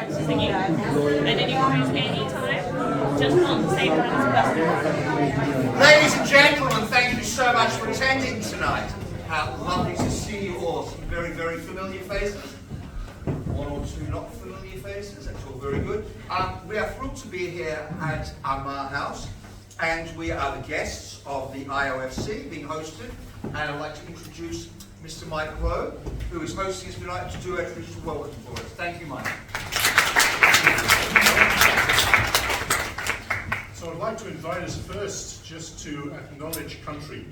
singing. And anyone who's any time, just not the same time as Buster. Ladies and gentlemen, thank you so much for attending tonight. How lovely to see you all. Some very, very familiar faces. One or two not familiar faces. That's all very good. We are thrilled to be here at Amar House, and we are the guests of the IOFC being hosted. And I'd like to introduce Mr. Mike Lowe, who is hosting us tonight to do a traditional welcome for us. Thank you, Mike. So I'd like to invite us first just to acknowledge country.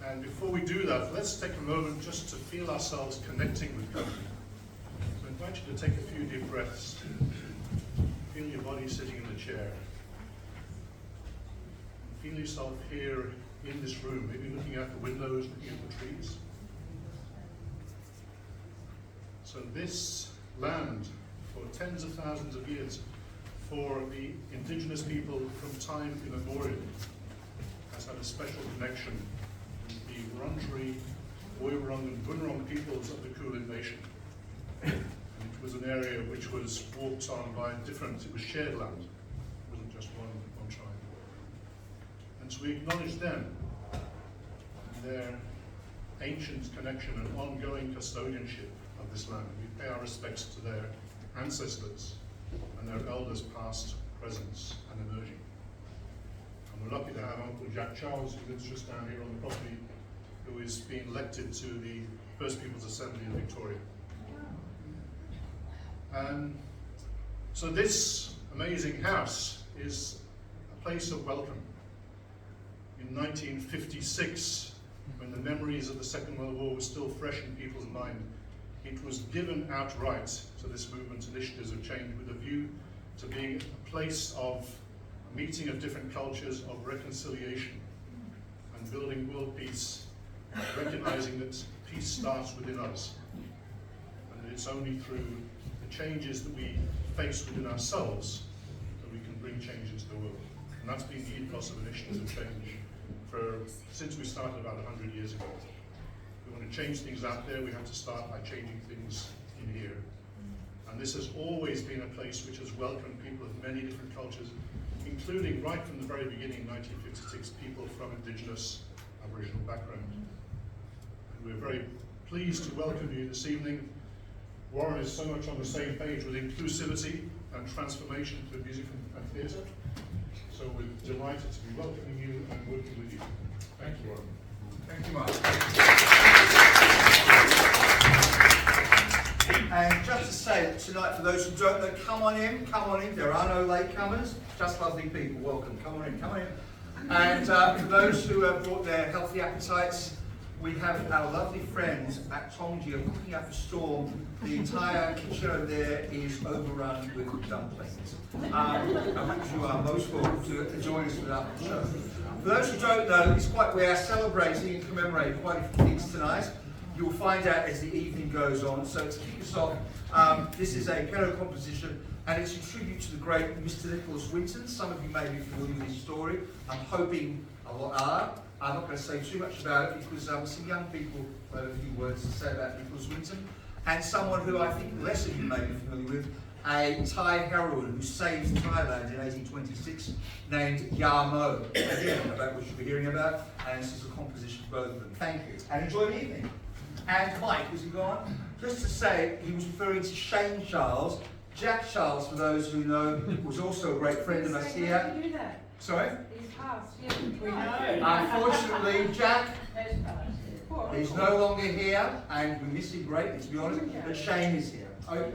And before we do that, let's take a moment just to feel ourselves connecting with country. So I invite you to take a few deep breaths. Feel your body sitting in the chair. Feel yourself here in this room, maybe looking out the windows, looking at the trees. So this land, for tens of thousands of years, for the indigenous people from time immemorial, has had a special connection with the Wurundjeri, Woiwurrung and Bunurong peoples of the Kulin Nation. And it was an area which was walked on by different, it was shared land. It wasn't just one tribe. And so we acknowledge them and their ancient connection and ongoing custodianship of this land. We pay our respects to their ancestors and their elders past, present and emerging. And we're lucky to have Uncle Jack Charles, who lives just down here on the property, who is being elected to the First Peoples Assembly in Victoria. So this amazing house is a place of welcome. In 1956, when the memories of the Second World War were still fresh in people's mind, it was given outright to this movement, Initiatives of Change, with a view to being a place of a meeting of different cultures, of reconciliation, and building world peace, recognizing that peace starts within us, and that it's only through the changes that we face within ourselves that we can bring change into the world. And that's been the ethos of Initiatives of Change since we started about 100 years ago. If we want to change things out there, we have to start by changing things in here. And this has always been a place which has welcomed people of many different cultures, including right from the very beginning, 1956, people from Indigenous Aboriginal background. And we're very pleased to welcome you this evening. Warren is so much on the same page with inclusivity and transformation through music and theatre. So we're delighted to be welcoming you and working with you. Thank you, Warren. Thank you, Mike. And just to say that tonight, for those who don't know, come on in. There are no latecomers, just lovely people. Welcome, come on in. And for those who have brought their healthy appetites, we have our lovely friends at Tongji are cooking up a storm. The entire kitchen over there is overrun with dumplings, which you are most welcome to join us for that show. For those who don't know, we are celebrating and commemorating quite a few things tonight. You'll find out as the evening goes on. So to kick us off, this is a piano composition, and it's a tribute to the great Mr. Nicholas Winton. Some of you may be familiar with his story. I'm hoping a lot are. I'm not going to say too much about it because some young people have a few words to say about Nicholas Winton, and someone who I think less of you may be familiar with, a Thai heroine who saved Thailand in 1826, named Yarmo. Again, about what you'll be hearing about, and this is a composition for both of them. Thank you, and enjoy the evening. And Mike, was he gone? Just to say, he was referring to Shane Charles. Jack Charles, for those who know, was also a great friend of us here. Sorry? He's passed, yeah. We know. Unfortunately, Jack, he's no longer here, and we miss him greatly, to be honest, but Shane is here. Okay.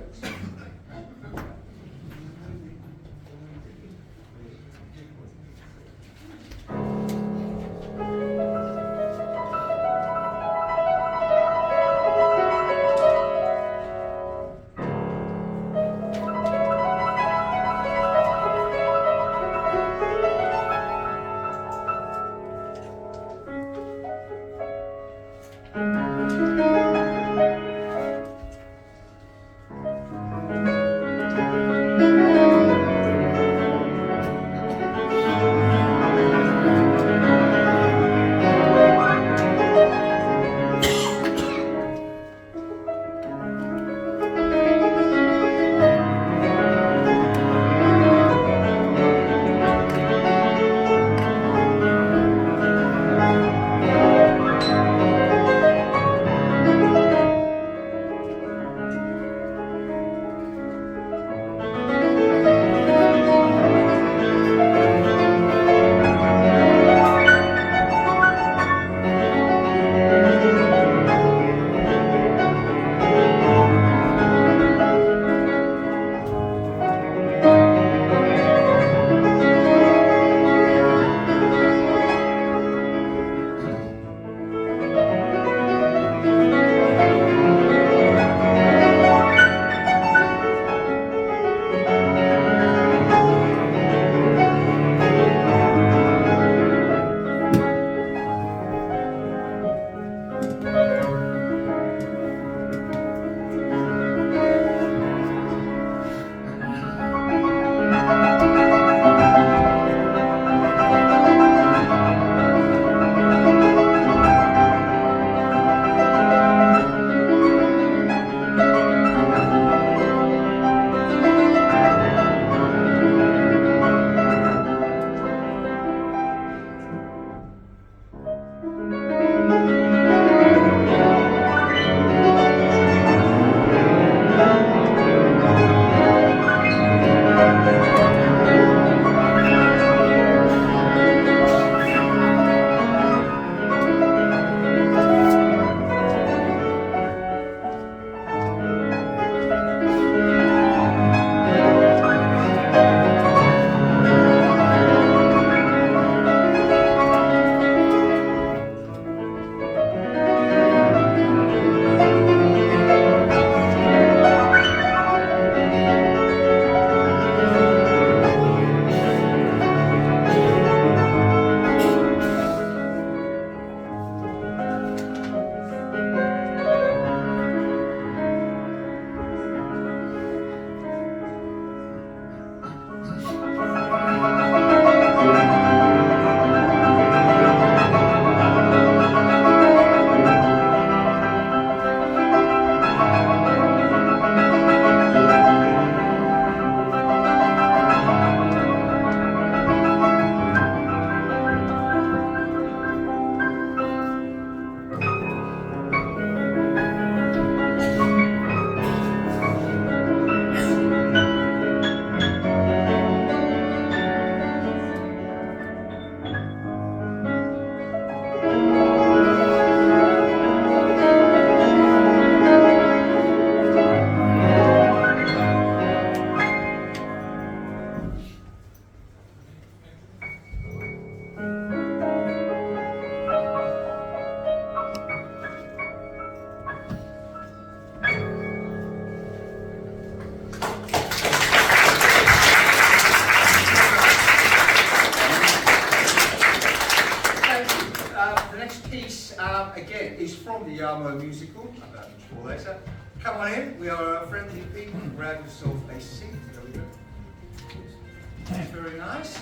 for later. Come on in. We are friendly people. Grab yourself a seat. There we go. That's very nice.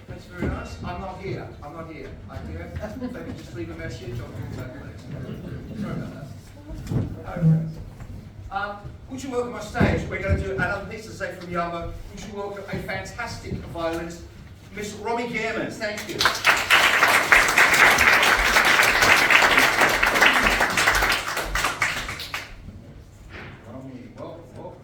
That's very nice. I'm not here. I'm not here. I'm here. If I could just leave a message, I'll do that later. Sorry about that. Okay. Would you welcome on stage? We're going to do another piece to say from Yarmo. Would you welcome a fantastic violinist, Miss Romy Gehrmans. Thank you. Romy, welcome, welcome.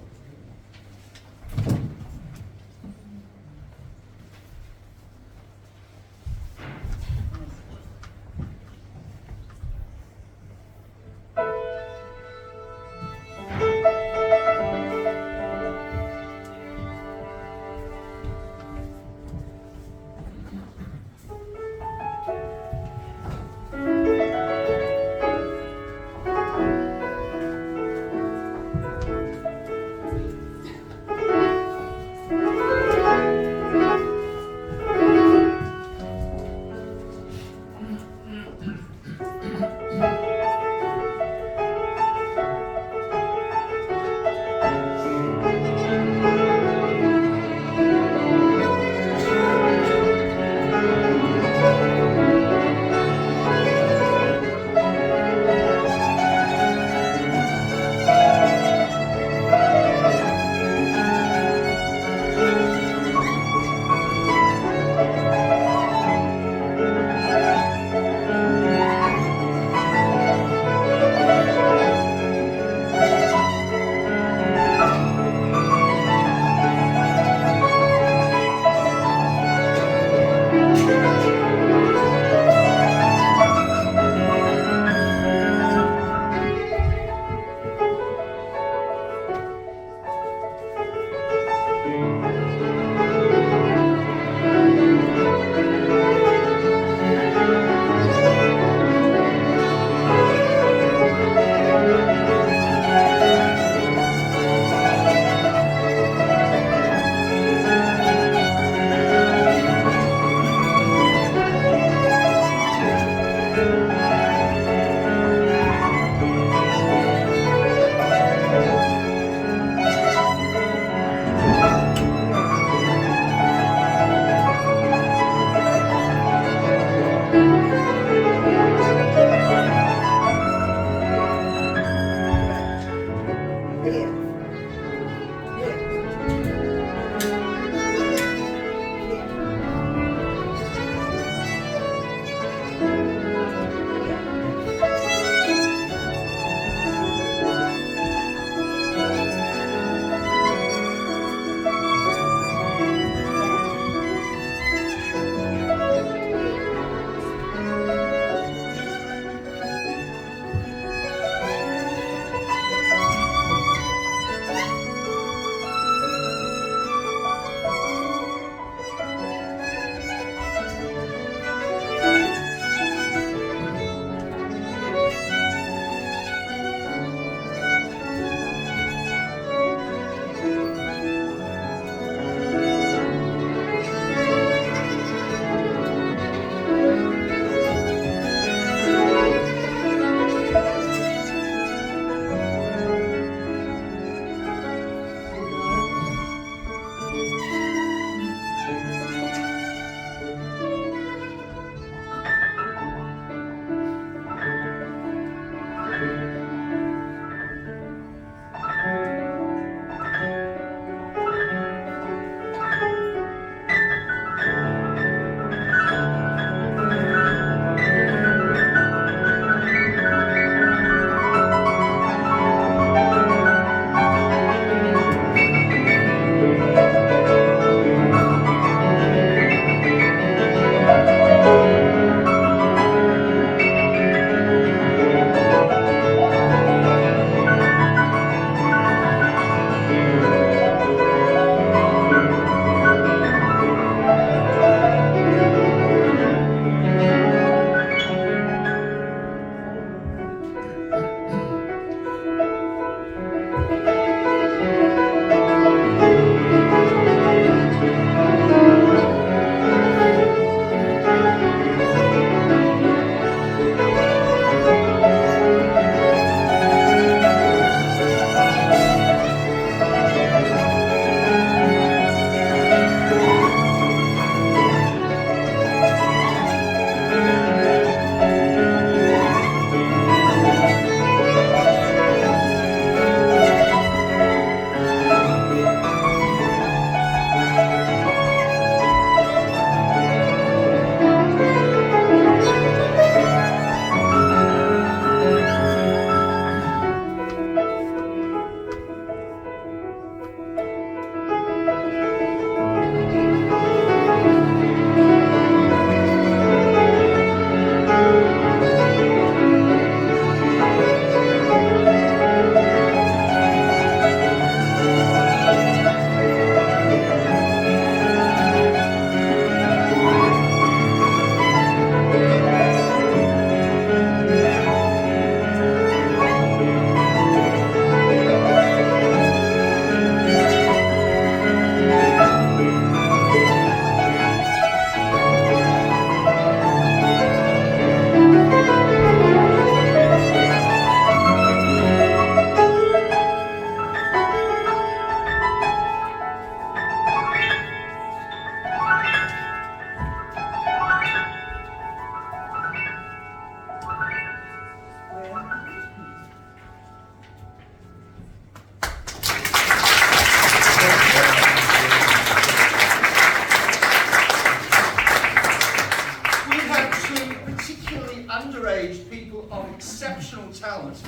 Parliament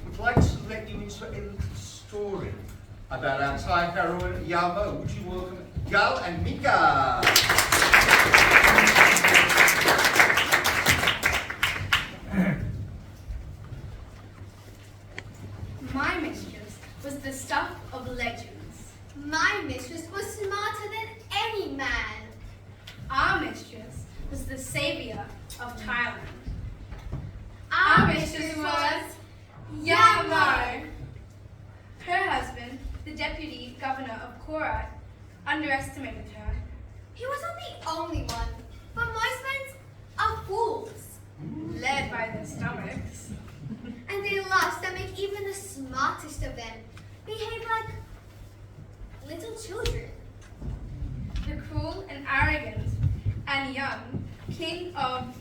would like to let you into a little story about our Thai heroine, Yamo. Would you welcome Gal and Mika? My mistress was the stuff of legends. My mistress was smarter than any man. Our mistress was the savior of Thailand. Our mistress was Yamo. Her husband, the deputy governor of Korat, underestimated her. He wasn't the only one, but most men are fools, led by their stomachs. And they lost that make even the smartest of them behave like little children. The cruel and arrogant and young king of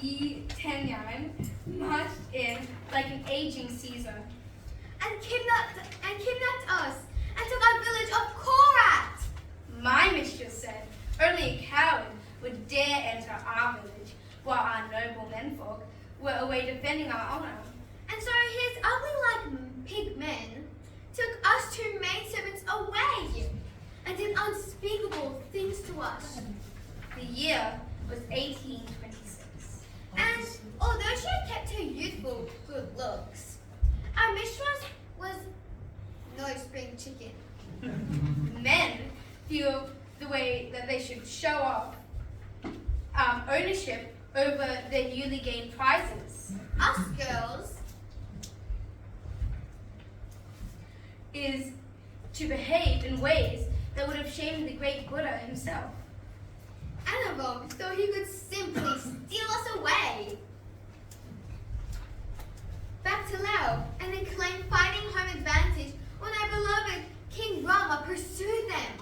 Yi Tenyan marched in like an aging Caesar and kidnapped us and took our village of Korat. My mistress said only a coward would dare enter our village while our noble menfolk were away defending our honor. And so his ugly-like pig men took us two maidservants away and did unspeakable things to us. The year was 1826. And although she had kept her youthful good looks, our mistress was no spring chicken. Men feel the way that they should show off ownership over their newly gained prizes. Us girls is to behave in ways that would have shamed the great Buddha himself. Annabelle thought he could simply steal us away. Back to Lao, and they claimed fighting home advantage when our beloved King Rama pursued them.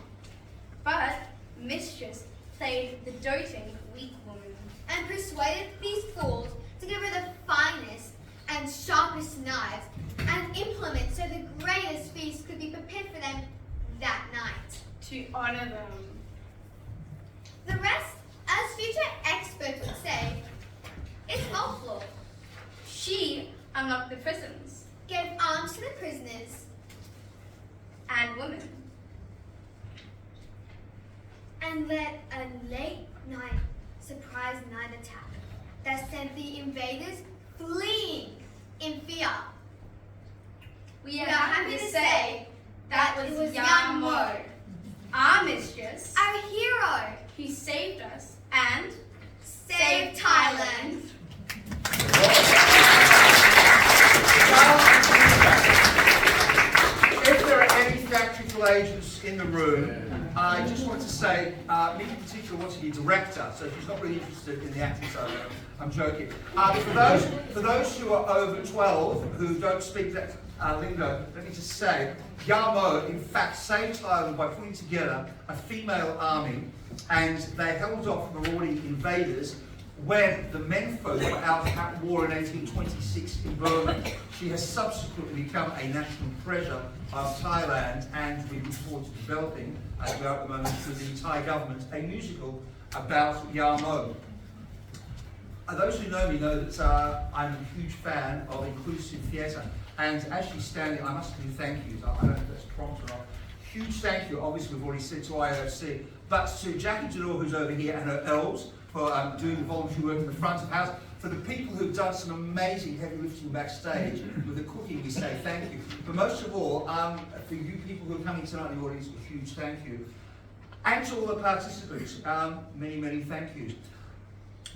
But Mistress played the doting weak woman and persuaded these fools to give her the finest and sharpest knives and implements so the greatest feast could be prepared for them that night. To honor them. The rest, as future experts would say, is folklore. She unlocked the prisons, gave arms to the prisoners and women, and led a late night surprise night attack that sent the invaders fleeing in fear. We are happy to say that was Yamo, our mistress, our hero. He saved us and saved Thailand. If there are any theatrical agents in the room, I just want to say, me in particular wants to be a director, so she's not really interested in the acting side. I'm joking. For those who are over 12 who don't speak that lingo, let me just say, Yamo in fact saved Thailand by putting together a female army, and they held off marauding invaders when the menfolk were out at war in 1826 in Burma. She has subsequently become a national treasure of Thailand, and we look forward to developing, as we are at the moment through the Thai government, a musical about Yamo. Those who know me know that I'm a huge fan of inclusive theatre, and as she's standing, I must do thank yous. I don't know if that's prompt or not. Huge thank you, obviously we've already said to IOC, but to Jackie Janor, who's over here, and her elves, for doing the voluntary work in the front of the house. For the people who've done some amazing heavy lifting backstage with the cooking, we say thank you. But most of all, for you people who are coming tonight in the audience, a huge thank you. And to all the participants, many, many thank yous.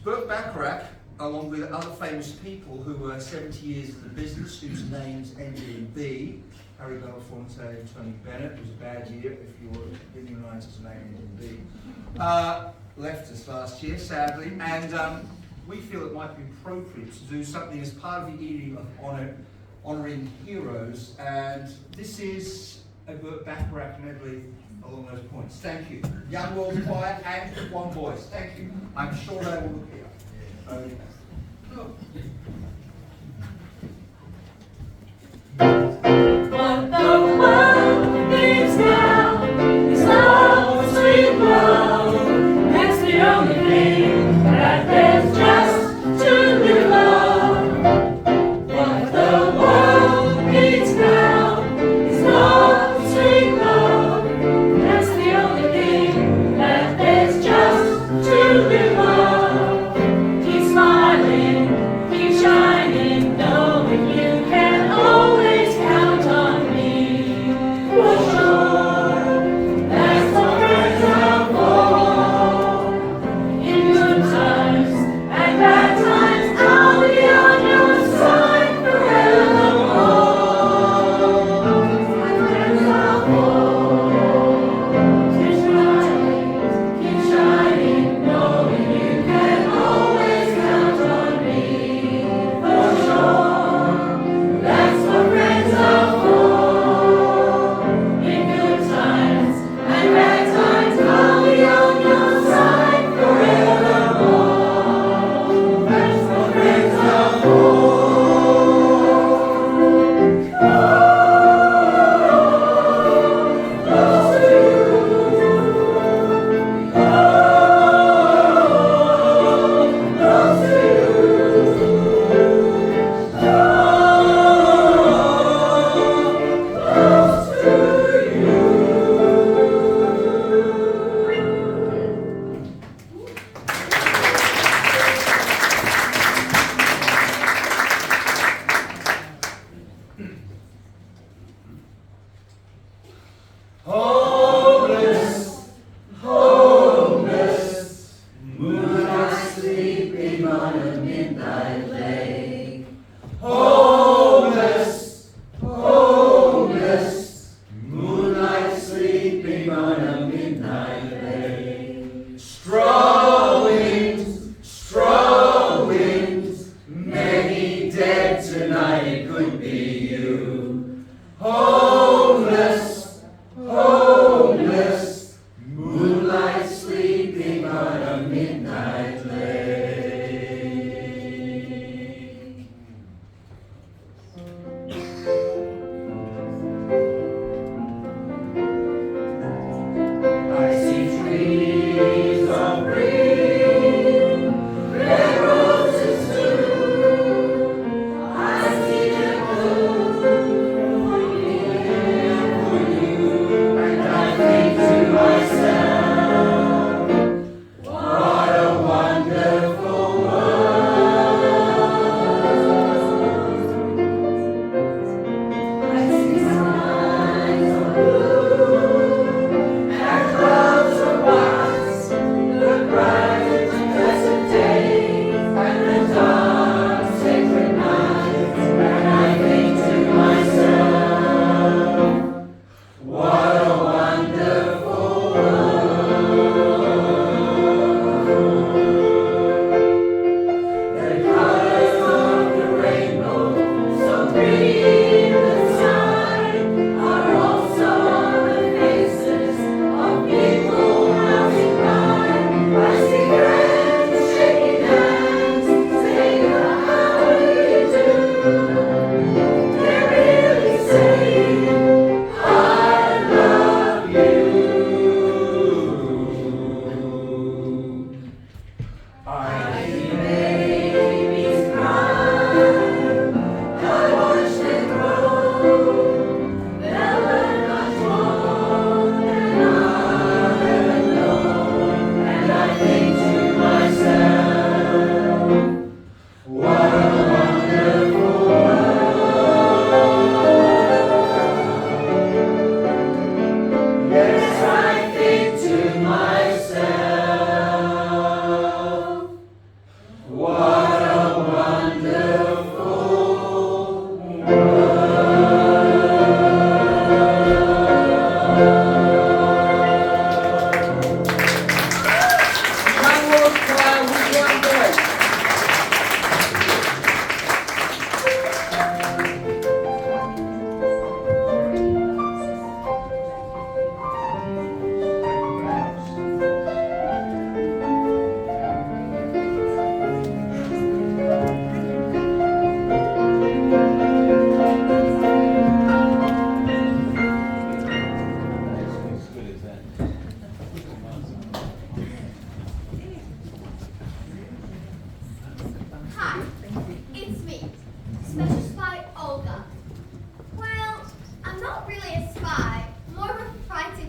Burt Bacharach, along with other famous people who were 70 years in the business, whose names ended in B, Harry Belafonte and Tony Bennett. It was a bad year if you were in the United's name ended in B. Left us last year, sadly, and we feel it might be appropriate to do something as part of the evening of honouring heroes, and this is a Burt Bacharach medley along those points. Thank you. Young World Choir and One Voice. Thank you. I'm sure they will appear. What the world needs now is love, sweet love. That's the only thing that there's just to be loved. What the world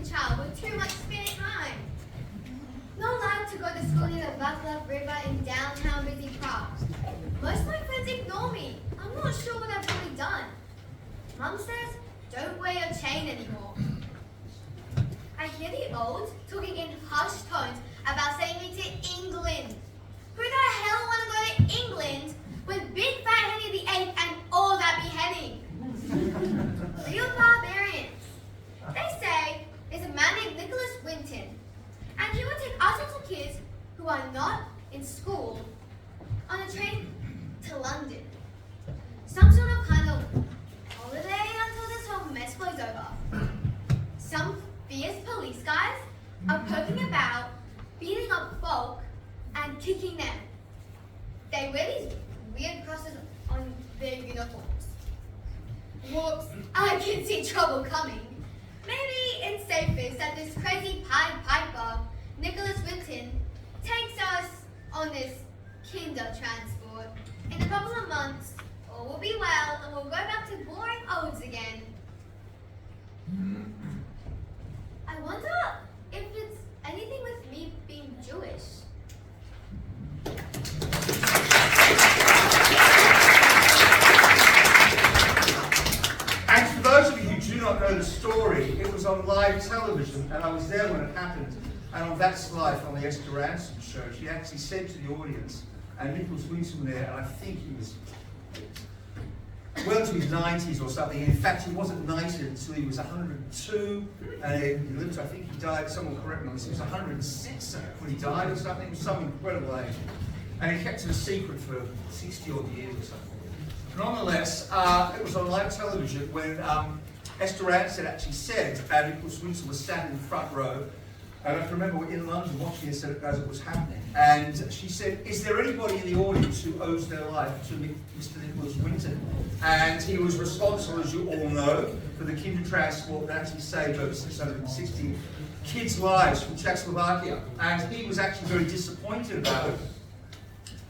child with too much spare time. Not allowed to go to school near the Buckler River in downtown Busy Park. Most of my friends ignore me. I'm not sure what I've really done. Mum says, don't wear your chain anymore. I hear the old talking in hushed tones about sending me to England. Who the hell want to go to England with Big Fat Henry VIII and all that beheading? Real barbarians. They say there's a man named Nicholas Winton, and he would take us little kids who are not in school on a train to London. Some sort of kind of holiday until this whole mess blows over. Some fierce police guys are poking about, beating up folk, and kicking them. They wear these weird crosses on their uniforms. Whoops, I can see trouble coming. Maybe it's safest that this crazy Pied Piper, Nicholas Winton, takes us on this kinder transport. In a couple of months, all will be well and we'll go back to boring odes again. I wonder if it's anything with me being Jewish. And for those of you who do not know the story, it was on live television, and I was there when it happened. And on That's Life, on the Esther Ransom show, she actually said to the audience, and Nicholas Winton was there, and I think he was well into his 90s or something. In fact, he wasn't knighted until he was 102, and he lived, I think he died, someone correct me on this, he was 106 when he died or something. It was some incredible age. And he kept it a secret for 60 odd years or something. Nonetheless, it was on live television when Esther Ransom actually said, Nicholas Winton was sat in the front row, and I can remember in London watching this as it was happening, and she said, is there anybody in the audience who owes their life to Mr. Nicholas Winton? And he was responsible, as you all know, for the kinder transport that actually saved over 660 kids' lives from Czechoslovakia. And he was actually very disappointed about it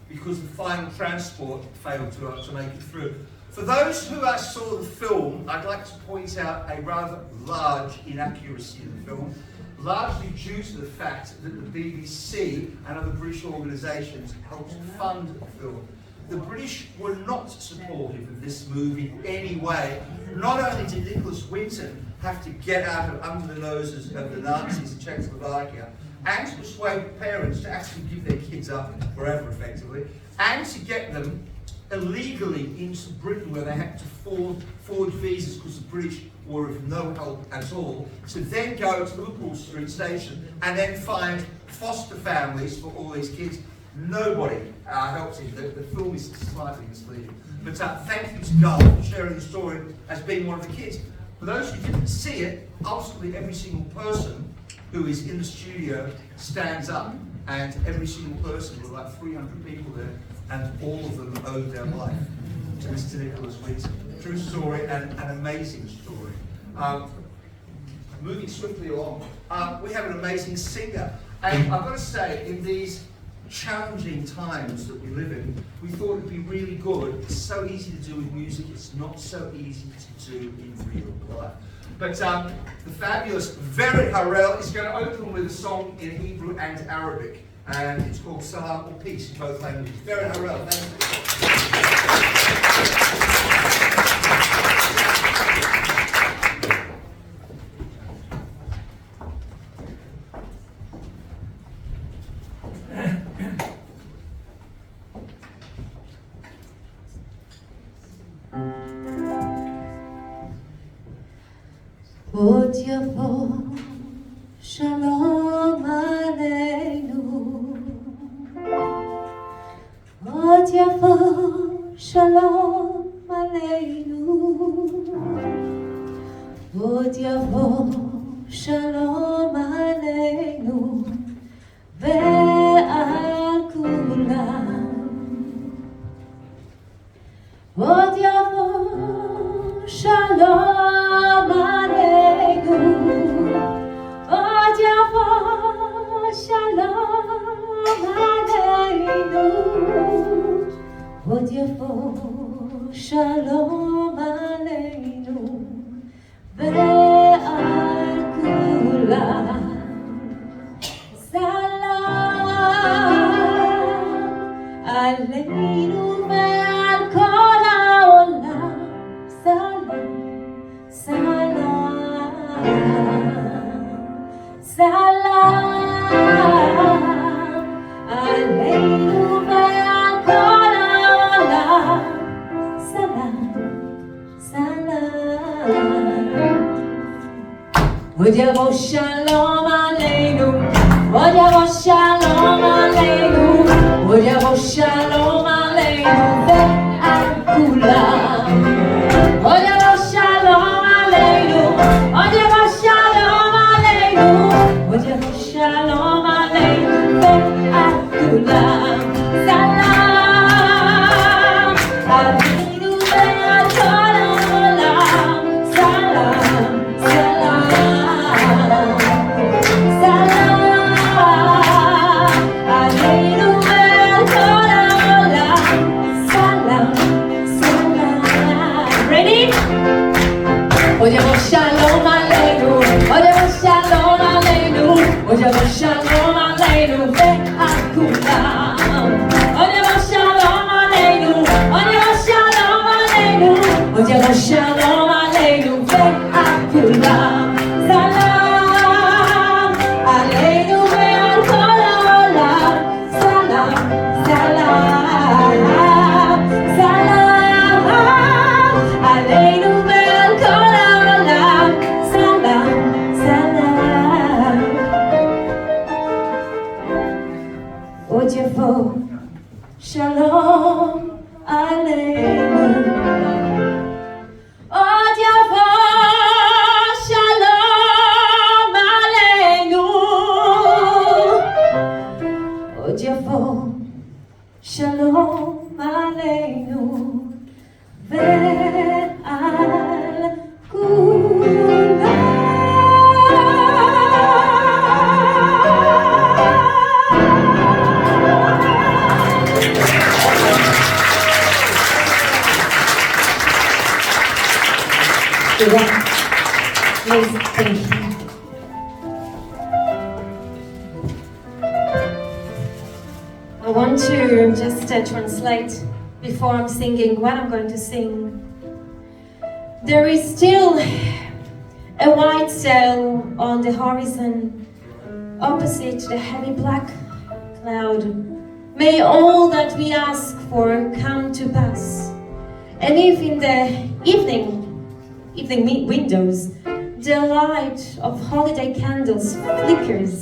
because the final transport failed to make it through. For those who saw the film, I'd like to point out a rather large inaccuracy in the film, largely due to the fact that the BBC and other British organisations helped fund the film. The British were not supportive of this movie in any way. Not only did Nicholas Winton have to get out of under the noses of the Nazis in Czechoslovakia, and to persuade parents to actually give their kids up forever, effectively, and to get them illegally into Britain where they had to forge visas because the British were of no help at all, to then go to Liverpool Street Station and then find foster families for all these kids. Nobody helped him. The film is slightly misleading. But thank you to Gull for sharing the story as being one of the kids. For those who didn't see it, ultimately every single person who is in the studio stands up, and every single person, with like 300 people there, and all of them owed their life to Mr. Nicholas Winton. True story and an amazing story. Moving swiftly along, we have an amazing singer, and I've got to say, in these challenging times that we live in, we thought it'd be really good. It's so easy to do with music, it's not so easy to do in real life. But the fabulous Vered Harel is going to open with a song in Hebrew and Arabic, and it's called Salam or Peace in both languages. Vered Harel, thank עוד יבוא שלום עלינו, עוד יבוא שלום עלינו, עוד יבוא שלום עלינו ועל כולם, עוד יבוא שלום עלינו, עוד יבוא שלום עלינו, עוד יבוא שלום עלינו ועל כולם. עלינו ועל כל העולם, סלאם, סלאם, סלאם, עלינו ועל כל העולם, סלאם, סלאם. עוד יבוא שלום עלינו, עוד יבוא שלום עלינו, עוד יבוא שלום עלינו ועל כולם. עוד יבוא שלום עלינו, עוד יבוא שלום עלינו, עוד יבוא שלום עלינו ועל כולם. סלאם עלינו ועל כל העולם, סלאם, סלאם, סלאם עלינו ועל כל העולם, סלאם, סלאם. Ready? עוד יבוא שלום עלינו, עוד יבוא שלום עלינו, עוד יבוא שלום עלינו ועל כולם. עוד יבוא שלום עלינו, עוד יבוא שלום עלינו, עוד יבוא שלום עלינו ועל כולם. סלאם עלינו ועל כל העולם, סלאם, סלאם, סלאם עלינו ועל כל העולם, סלאם, סלאם. עוד יבוא שלום עלינו, עוד יבוא שלום עלינו, עוד יבוא שלום עלינו ועל כולם. תודה. Please, thank you. I want to just translate before I'm singing what I'm going to sing. There is still a white sail on the horizon opposite the heavy black cloud. May all that we ask for come to pass. And if in the evening windows the light of holiday candles flickers,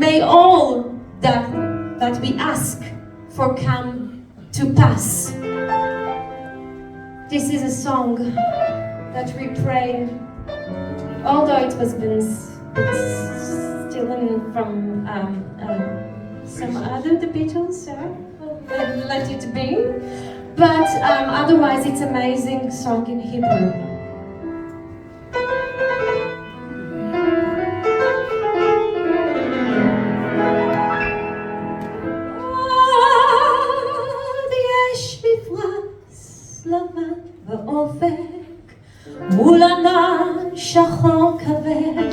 may all that we ask for come to pass. This is a song that we pray, although it was been stolen from some other the Beatles, let it be. But otherwise it's amazing song in Hebrew. באופק מול ענן שחור כבד,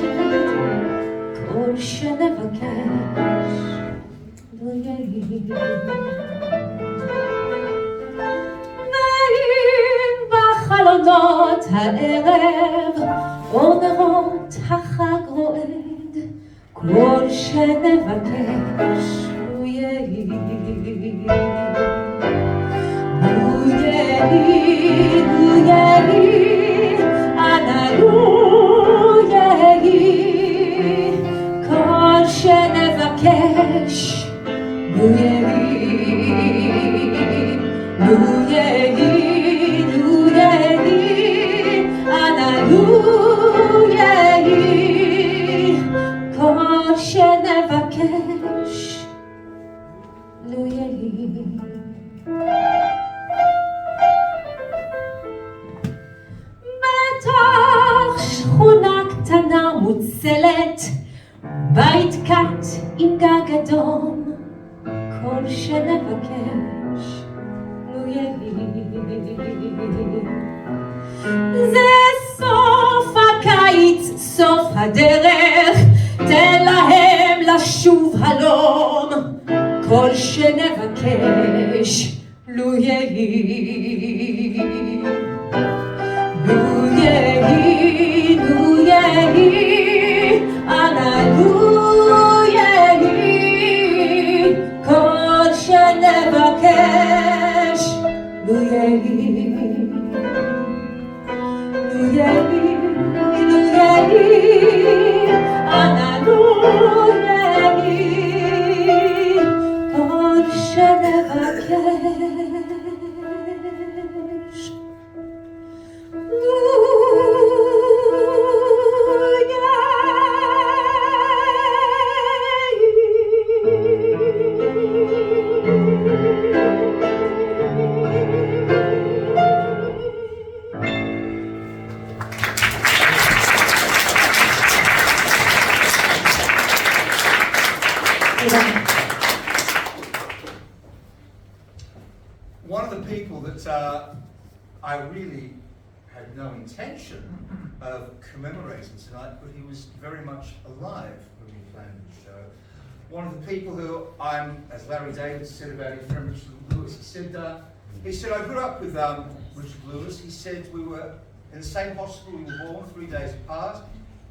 כל שנבקש לא יהיה. ואם בחלונות הערב אור נרות החג רועד, כל שנבקש לא יהיה. כל שנבקש לו יהי, לו יהי, לו יהי, אנא לו יהי. כל שנבקש לו יהי. שכונה קטנה מוצלת, בית קט עם גג אדום, כל שנבקש לו יהי. זה סוף הקיץ, סוף הדרך, תן להם לשוב הלום, כל שנבקש לו יהי, לו יהי, לו יהי, אנא לו יהי, כל שנבקש לו יהי, לו יהי, לו יהי, אנא לו יהי, כל שנבקש לו One of the people that I really had no intention of commemorating tonight, but he was very much alive when we planned the show. One of the people who I'm, as Larry David said about his friend Richard Lewis, he said, I grew up with Richard Lewis. He said we were in the same hospital, we were born 3 days apart.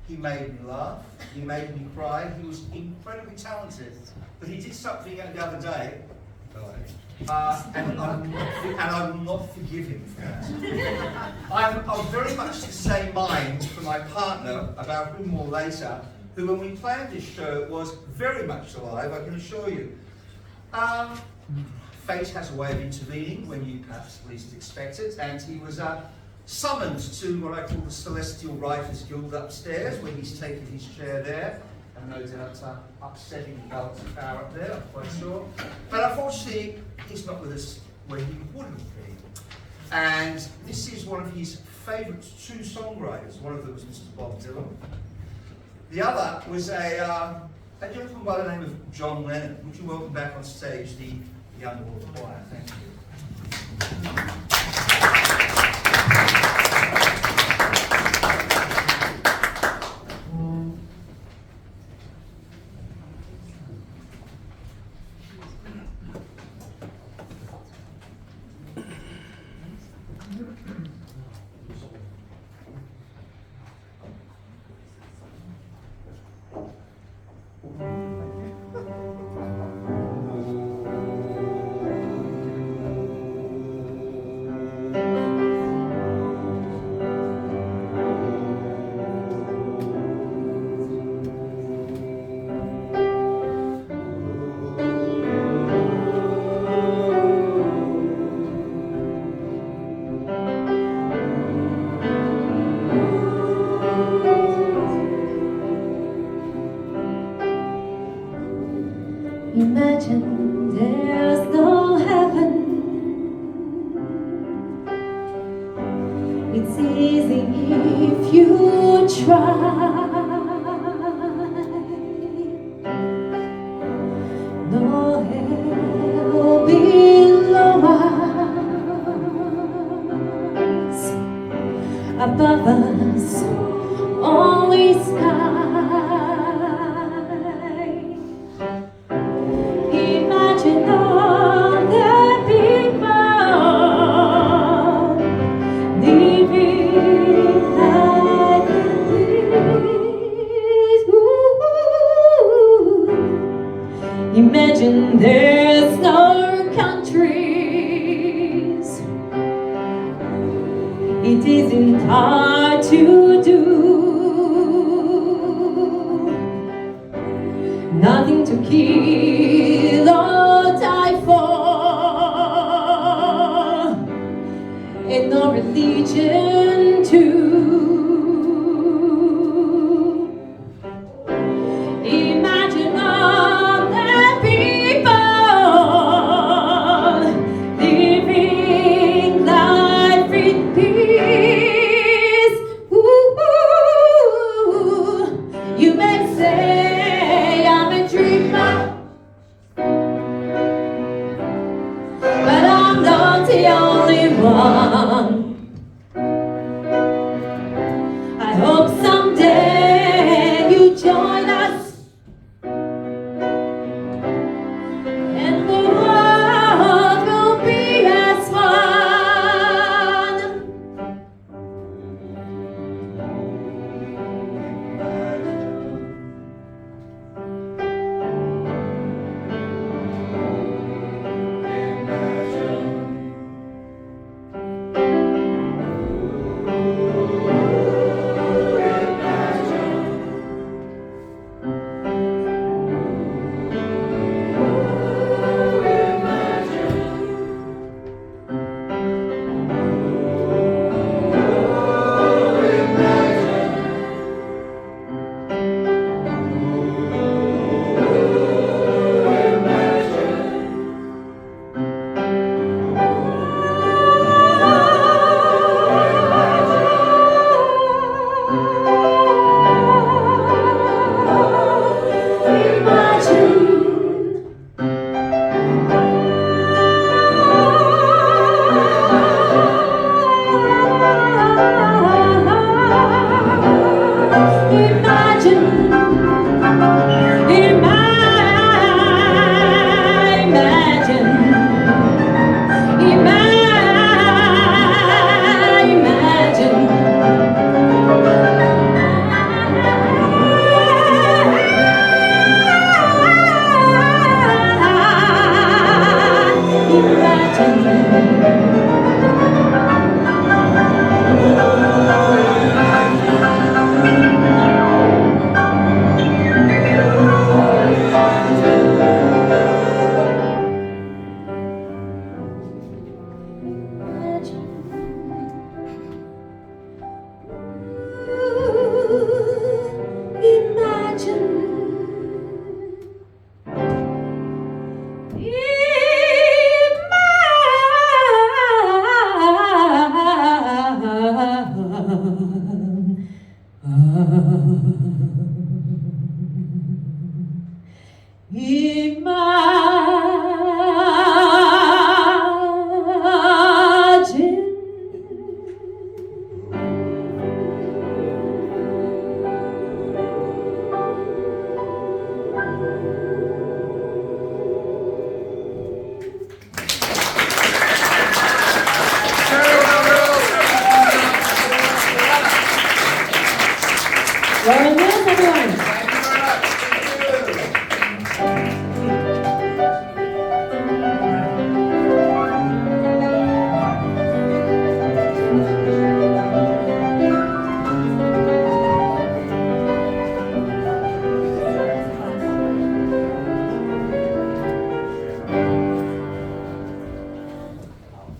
He made me laugh, he made me cry, he was incredibly talented. But he did something the other day, and I will not forgive him for that. I'm of very much the same mind for my partner, about whom more later, who when we planned this show was very much alive, I can assure you. Fate has a way of intervening when you perhaps least expect it, and he was summoned to what I call the Celestial Writers Guild upstairs, where he's taken his chair there, and no doubt upsetting the balance of power up there, I'm quite sure. But unfortunately, he's not with us where he wouldn't be. And this is one of his favourite two songwriters. One of them was Mr. Bob Dylan. The other was a gentleman by the name of John Lennon. Would you welcome back on stage the Underwater Choir? Thank you. Imagine there's no heaven. It's easy if you try. No hell below us, above us, only sky. Imagine all the people living like this. Imagine there's no countries. It isn't hard to do. Nothing to kill or die for, and no religion too. Imagine all the people living life in peace. Ooh, you may say I'm a dreamer, but I'm not the only one. I hope someday you join us, and Imagine Lauren Mills, everyone. Thank you very much. Thank you.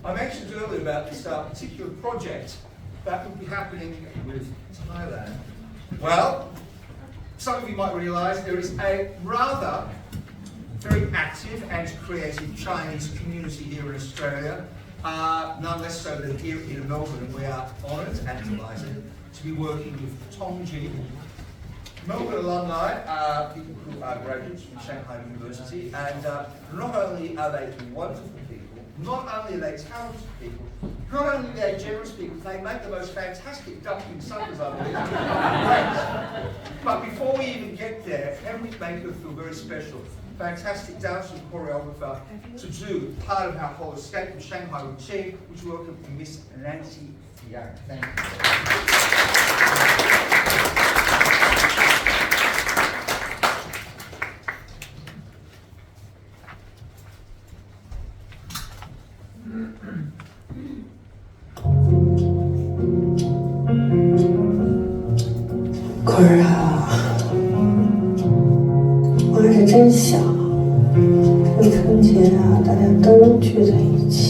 I mentioned earlier about this particular project that will be happening with Thailand. Well, some of you might realise there is a rather very active and creative Chinese community here in Australia, none less so than here in Melbourne, and we are honoured and delighted to be working with Tongji. Melbourne alumni, people who are graduates from Shanghai University, and not only are they wonderful people, not only are they talented people, not only are they generous people, they make the most fantastic dumpling suppers, I believe. Great. But before we even get there, can we make them feel very special? Fantastic dancing choreographer to do part of our whole escape from Shanghai routine, which we welcome Miss Nancy Young. Thank you.坤儿啊，我是真想这个春节啊，大家都聚在一起。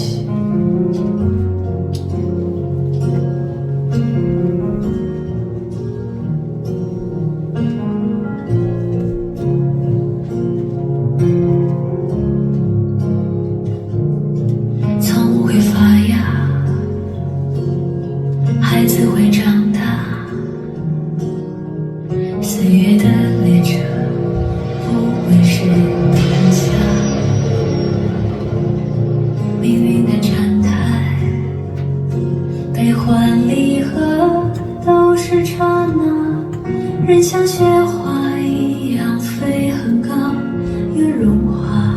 草木会发芽，孩子会长大。岁月的列车不会是停下，命运的站台，悲欢离合都是刹那，人像雪花一样飞很高又融化，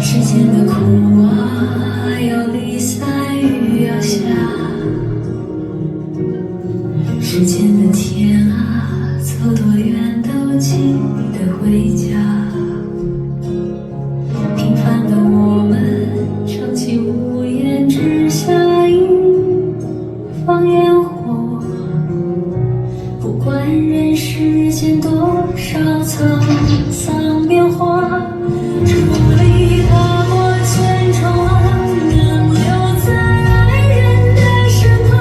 世间的苦啊要离散雨要下，世间的天啊，走多远都记得回家。平凡的我们，撑起屋檐之下一放烟火。不管人世间多少沧桑变化，伫立踏过千重浪，能留在爱人的身旁。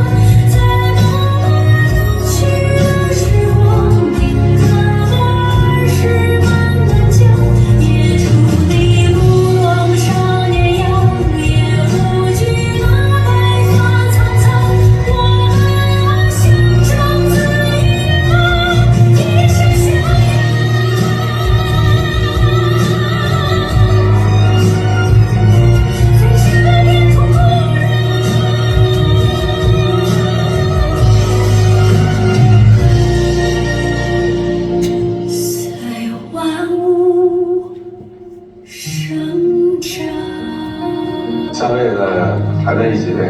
相对的还在一起呗，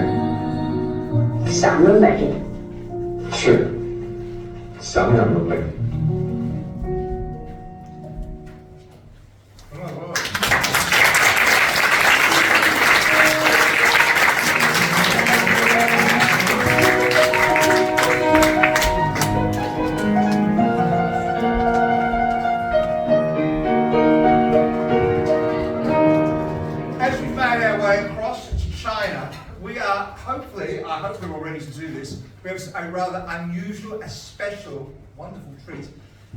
想得美。是，想想都美。As we made our way across to China, we are hopefully, I hope we're all ready to do this, we have a rather unusual, a special, wonderful treat.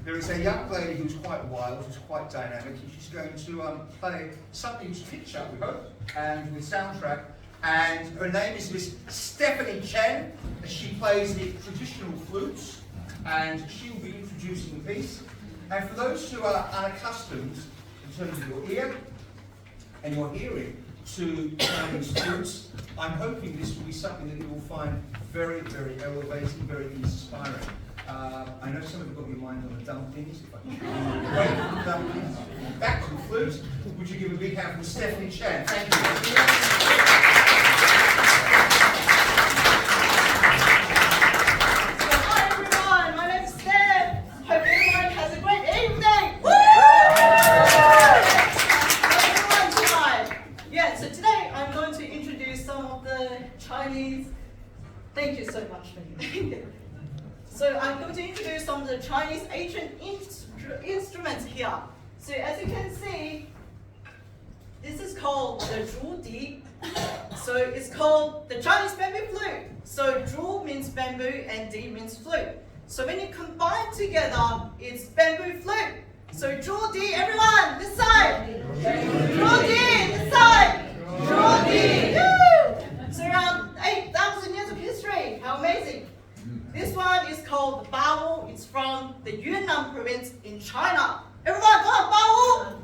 There is a young lady who's quite wild, who's quite dynamic, and she's going to play something's picture, we hope, and with soundtrack. And her name is Miss Stephanie Chen, and she plays the traditional flutes, and she will be introducing the piece. And for those who are unaccustomed in terms of your ear and your hearing to Chinese foods, I'm hoping this will be something that you will find very, very elevating, very inspiring. I know some of you got your mind on the dumplings. If I can wait for the dumplings, back to the flute. Would you give a big hand for Stephanie Chan? Thank you. Hi everyone, my name's Steph. Hope everyone has a great evening. Woo! Everyone tonight. Yeah, so today I'm going to introduce some of the Chinese. Thank you so much for you. So I'm going to introduce some of the Chinese ancient instruments here. So as you can see, this is called the zhu di. So it's called the Chinese bamboo flute. So zhu means bamboo and di means flute. So when you combine together, it's bamboo flute. So zhu di, everyone, this side. Zhu di, this side. Zhu di. Woo! So around 8,000 years of history. How amazing. This one is called the Bawu. It's from the Yunnan province in China. Everyone, go on, Bawu!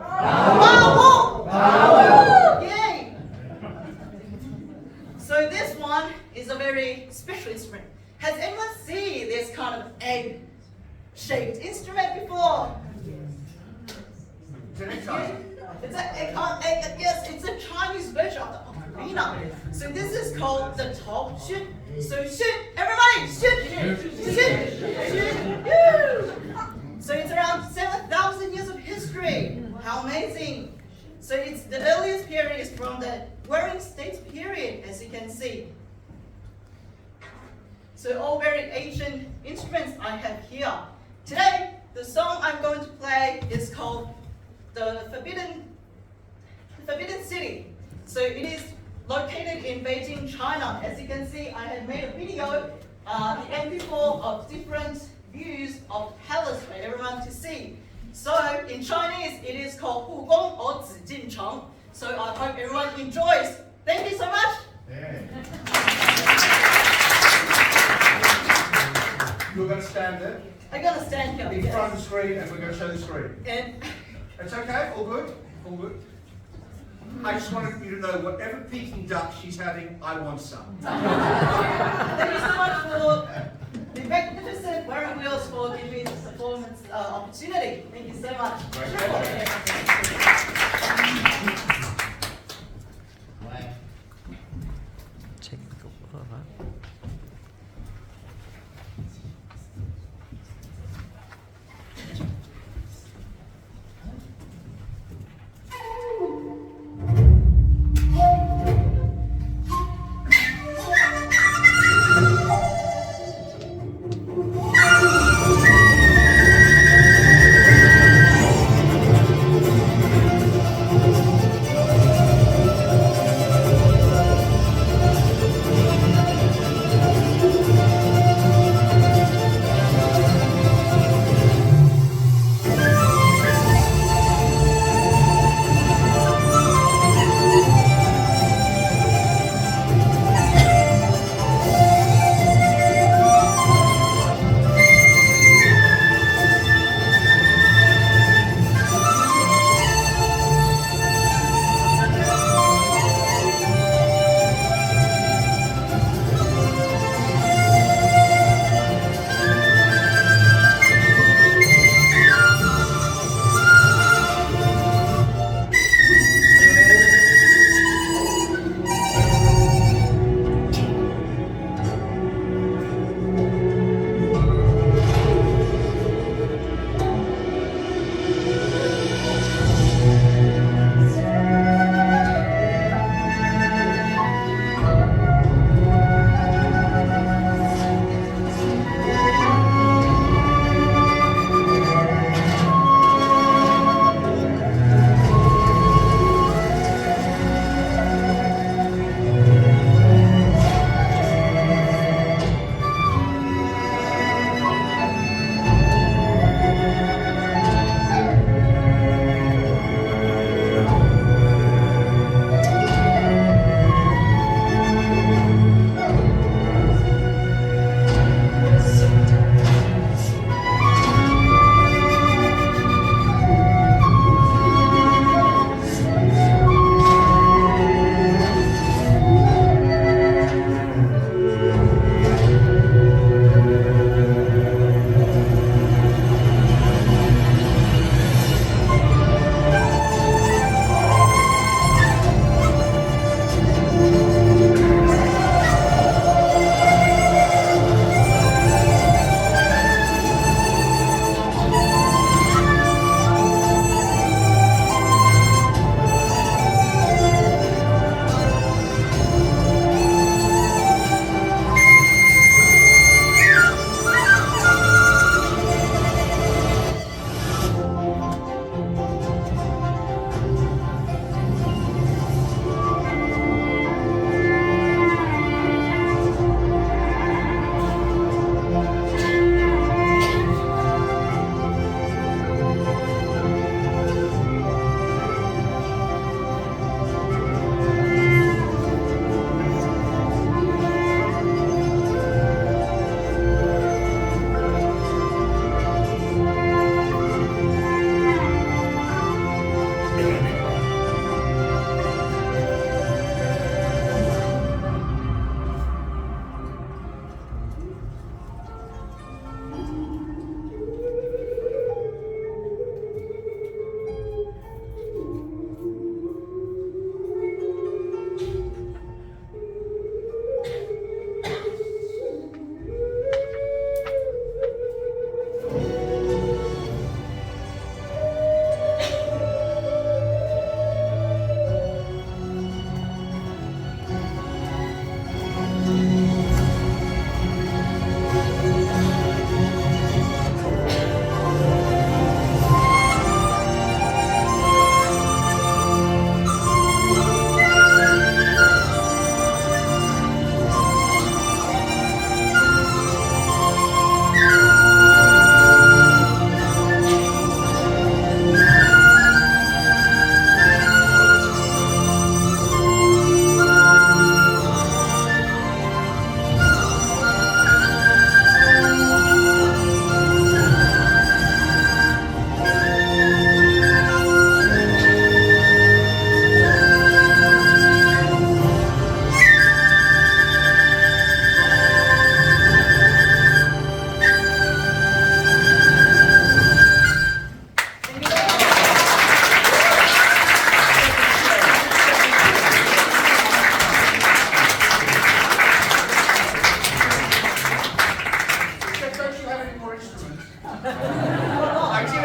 Bawu! Yay! So this one is a very special instrument. Has anyone seen this kind of egg-shaped instrument before? It's a Chinese version of the ocarina. So this is called the Tao Xun. So shoot, everybody, shoot. So it's around 7,000 years of history. How amazing! So it's the earliest period is from the Warring States period, as you can see. So all very ancient instruments I have here. Today, the song I'm going to play is called the Forbidden City. So it is located in Beijing, China. As you can see, I have made a video, the MP4 of different views of palace for everyone to see. So in Chinese, it is called 故宫or 紫禁城. So I hope everyone enjoys. Thank you so much. You're going to stand there I'm gonna stand here. in front of the screen and we're going to show the screen. And It's okay? All good? All good? I just wanted you to know whatever Peking duck she's having, I want some. thank you so much for the magnificent Warring Wheels for giving me this performance opportunity. Thank you so much.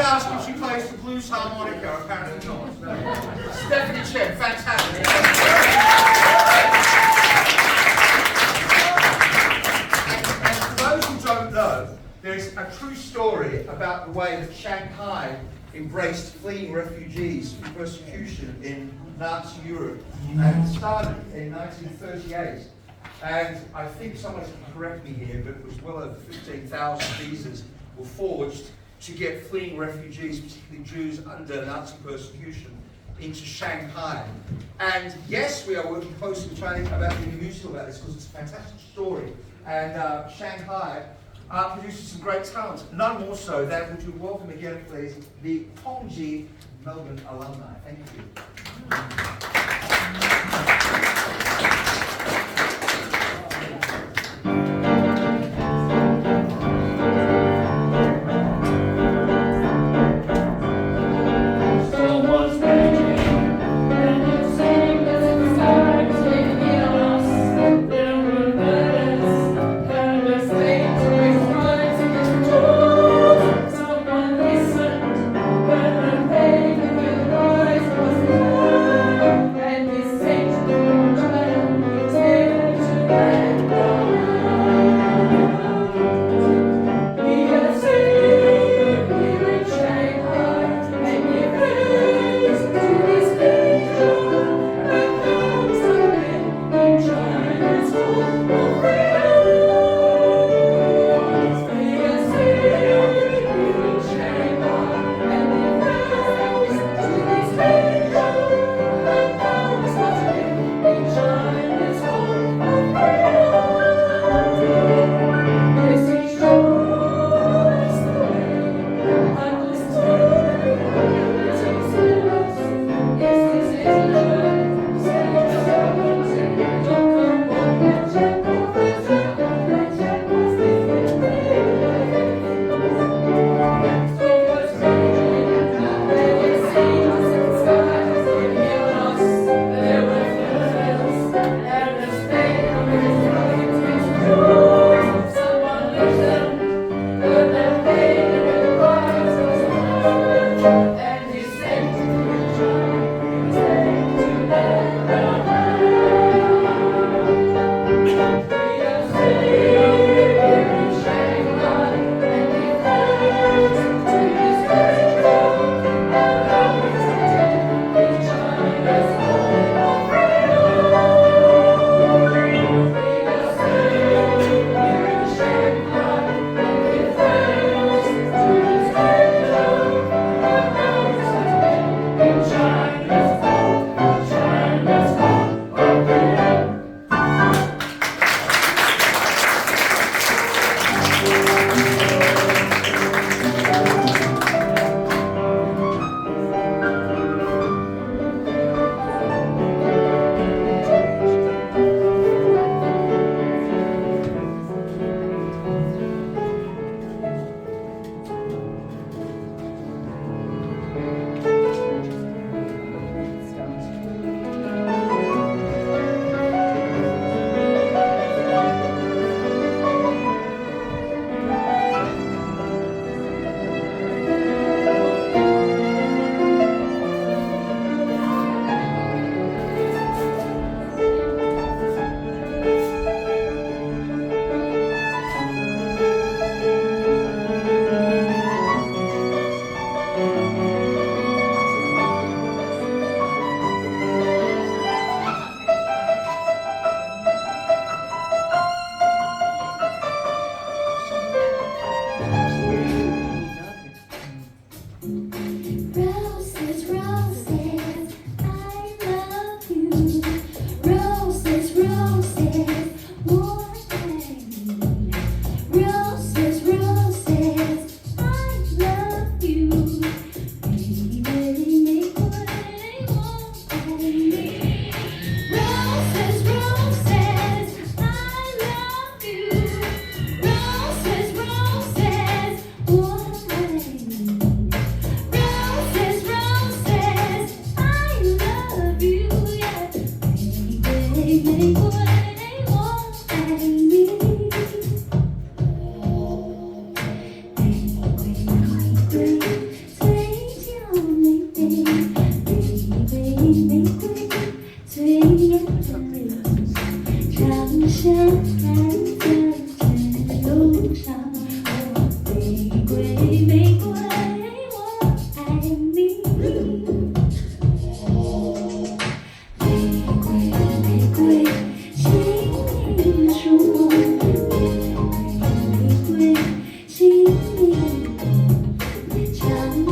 ask if she plays the blues harmonica? Apparently not. No. Stephanie Chen, fantastic. And for those who don't know, there's a true story about the way that Shanghai embraced fleeing refugees from persecution in Nazi Europe, and it started in 1938. And I think someone can correct me here, but it was well over 15,000 visas were forged to get fleeing refugees, particularly Jews under Nazi persecution, into Shanghai. And yes, we are working closely with China about doing a musical about this because it's a fantastic story. And Shanghai produces some great talent. None more so than would you welcome again, please, the Tongji Melbourne alumni. Thank you. And this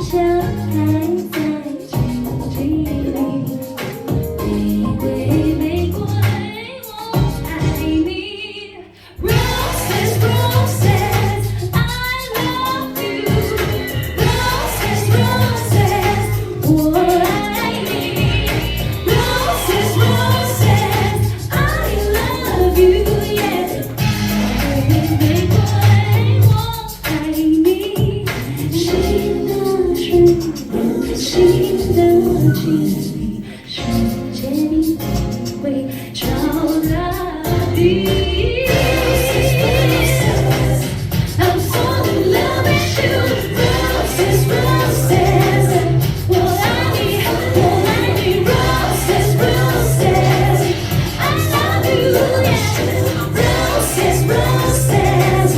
小孩在荆棘里，玫瑰玫瑰，我爱你。Roses, roses, I love you. Roses, roses, 我爱你。Roses, roses, I love you. Yeah. 玫瑰，我爱你。新的春天，新的季节，世界你会找到你。I'm so in love with you. Roses, roses, 我爱你，我爱你。Roses, roses, I love you. Yeah. Roses, roses, I love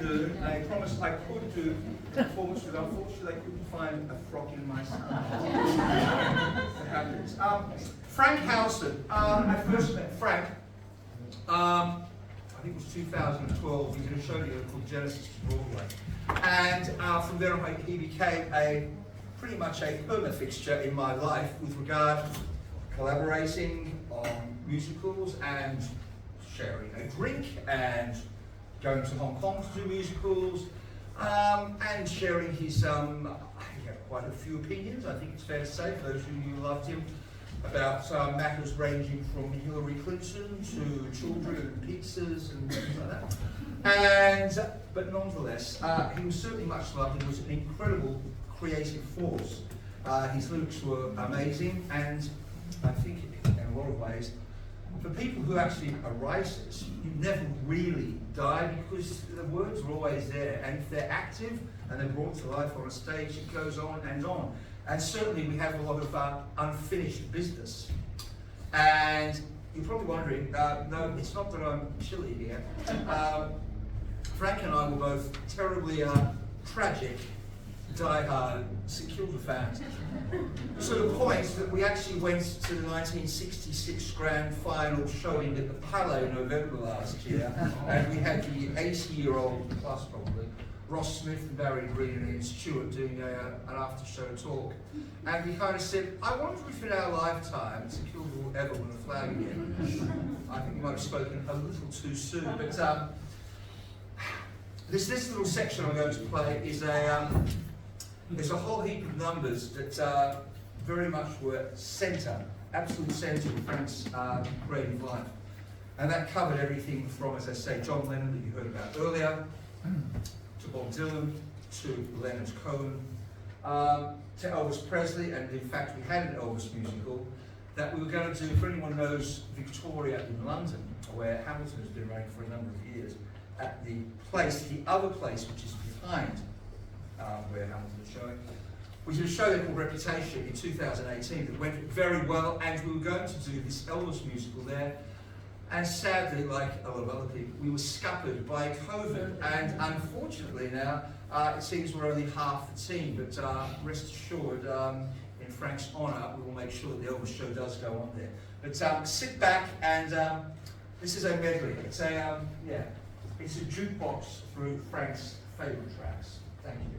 you. They promised I could do a performance, but unfortunately they couldn't find a frog in my son. It happens. Frank Howson. I first met Frank, I think it was 2012. He did a show together called Genesis to Broadway. And from there on, he became pretty much a permanent fixture in my life with regard to collaborating on musicals and sharing a drink and going to Hong Kong to do musicals and sharing his, he had quite a few opinions, I think it's fair to say, for those of you who loved him, about matters ranging from Hillary Clinton to children and pizzas and things like that. But nonetheless, he was certainly much loved. He was an incredible creative force. His lyrics were amazing, and I think in a lot of ways, for people who actually are writers, you never really die because the words are always there, and if they're active and they're brought to life on a stage, it goes on and on. And certainly we have a lot of unfinished business. And you're probably wondering, no, it's not that I'm chilly here. Frank and I were both terribly tragic die-hard St Kilda fans. To the point that we actually went to the 1966 grand final showing at the Palais in November last year, and we had the 80-year-old plus probably Ross Smith and Barry Green and Ian Stewart doing an after-show talk. And we kind of said, I wonder if in our lifetime St Kilda will ever win a flag again. I think we might have spoken a little too soon, but this little section I'm going to play is there's a whole heap of numbers that very much were centre, absolute centre of Frank's creative life. And that covered everything from, as I say, John Lennon that you heard about earlier, to Bob Dylan, to Leonard Cohen, to Elvis Presley, and in fact we had an Elvis musical that we were going to do, if anyone knows Victoria in London, where Hamilton has been running for a number of years, at the other place which is behind where Hamilton is showing. We did a show there called Reputation in 2018 that went very well, and we were going to do this Elvis musical there. And sadly, like a lot of other people, we were scuppered by COVID. And unfortunately now, it seems we're only half the team, but rest assured, in Frank's honour, we will make sure that the Elvis show does go on there. But sit back, and this is a medley. It's it's a jukebox through Frank's favourite tracks. Thank you.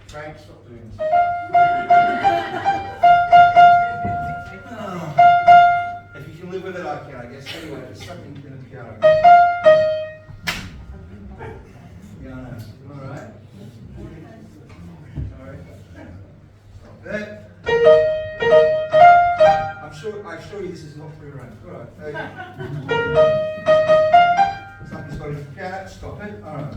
Frank, stop doing this. If you can live with it, I can, I guess. Anyway, there's something in the piano. Piano. Alright? Alright. Stop there. I assure you this is not pre-arranged. Alright, there you go. Something's got in the piano, stop it. Alright.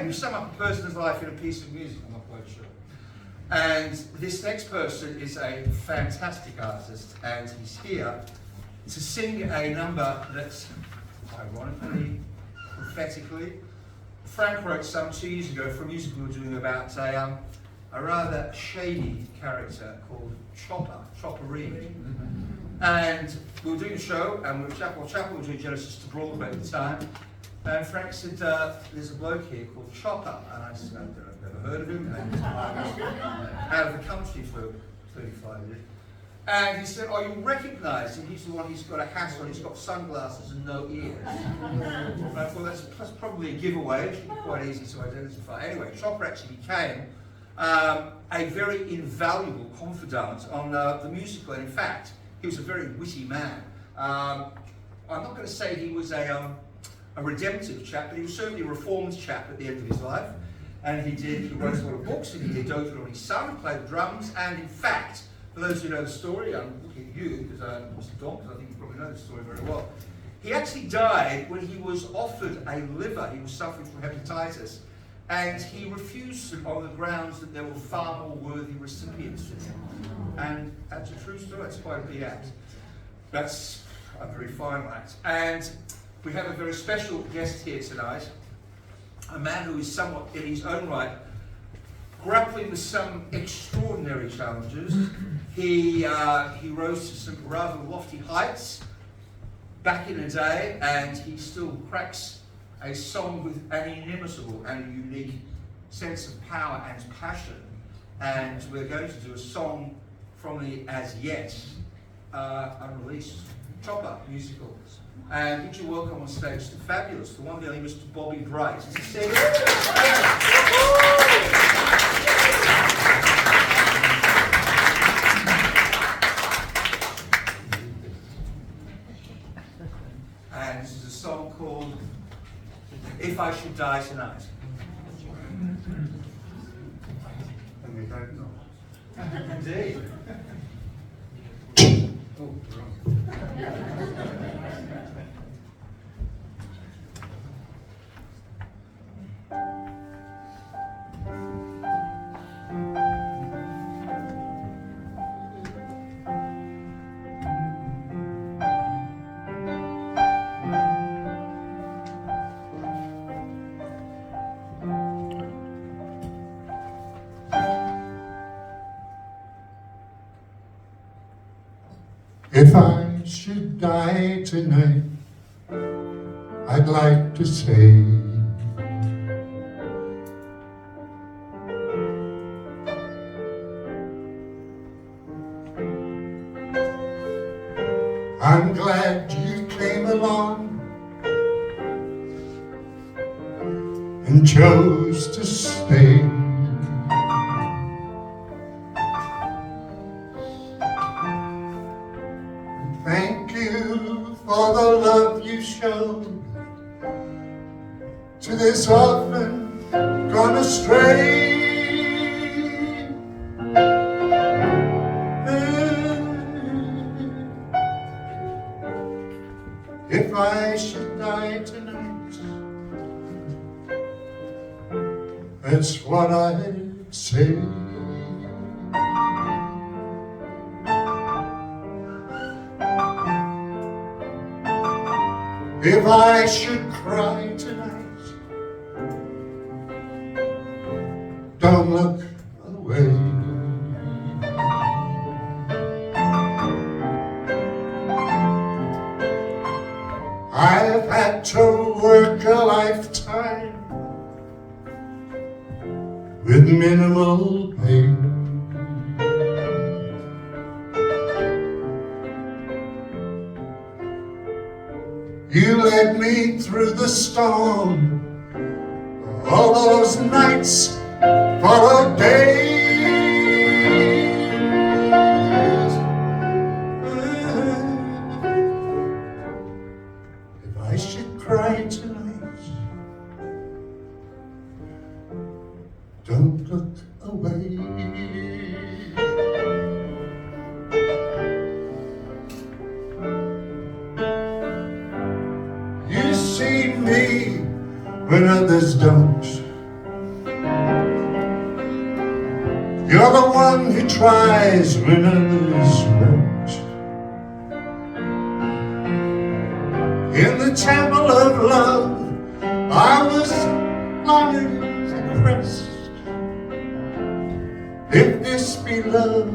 you sum up a person's life in a piece of music, I'm not quite sure. And this next person is a fantastic artist, and he's here to sing a number that's, ironically, prophetically, Frank wrote some 2 years ago for a musical we were doing about a rather shady character called Chopperine. And we were doing a show, and we were Chapel was doing Genesis to Broadway at the time. And Frank said, there's a bloke here called Chopper. And I said, I've never heard of him. And I was out of the country for 35 years. And he said, oh, you recognise him. He's the one who's got a hat on, he's got sunglasses and no ears. And I thought that's probably a giveaway. It should be quite easy to identify. Anyway, Chopper actually became a very invaluable confidant on the musical. And in fact, he was a very witty man. I'm not going to say he was a redemptive chap, but he was certainly a reformed chap at the end of his life. And he wrote a lot of books, and he did doted on his son, played the drums, and in fact, for those who know the story, I'm looking at you, because Mr. Don, because I think you probably know the story very well. He actually died when he was offered a liver. He was suffering from hepatitis, and he refused it on the grounds that there were far more worthy recipients than him. And that's a true story. That's quite a big act. That's a very final act. And we have a very special guest here tonight, a man who is somewhat, in his own right, grappling with some extraordinary challenges. He rose to some rather lofty heights back in the day, and he still cracks a song with an inimitable and unique sense of power and passion. And we're going to do a song from the as yet unreleased Chopper musical. And would you welcome on stage the fabulous, the one and only Mr. Bobby Bright. And this is a song called If I Should Die Tonight. And we don't know. Indeed. Oh, wrong. If I should die tonight, I'd like to say I'm glad you came along and chose to stay. Thank you for the love you showed to this orphan gone astray. If I should die tonight, that's what I'd say. If I should cry tonight, don't look away. I've had to work a lifetime with minimal pay. You led me through the storm, all those nights followed days. If I should cry tonight, don't look away. You see me when others don't. You're the one who tries when others won't. In the temple of love, I was honored and pressed. If this be love,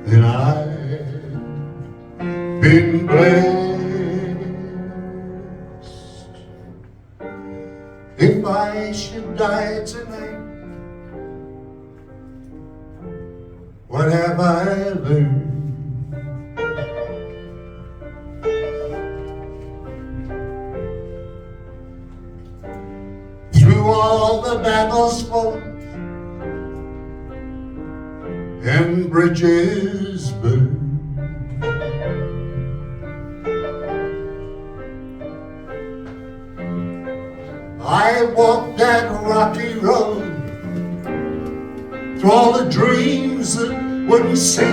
then I've been blessed. If I should die tonight, what have I learned? Through all the battles fought and bridges burned, I walked that rocky road through all the dreams that wouldn't cease.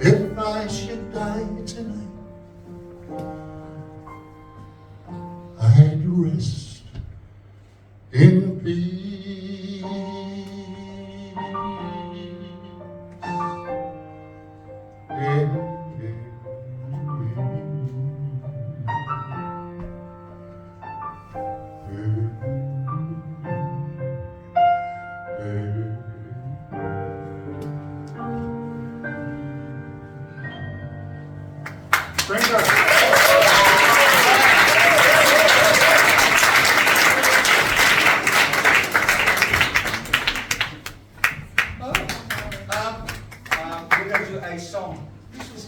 If I should die tonight, I'd rest in peace. Brenda. We're going to do a song. This was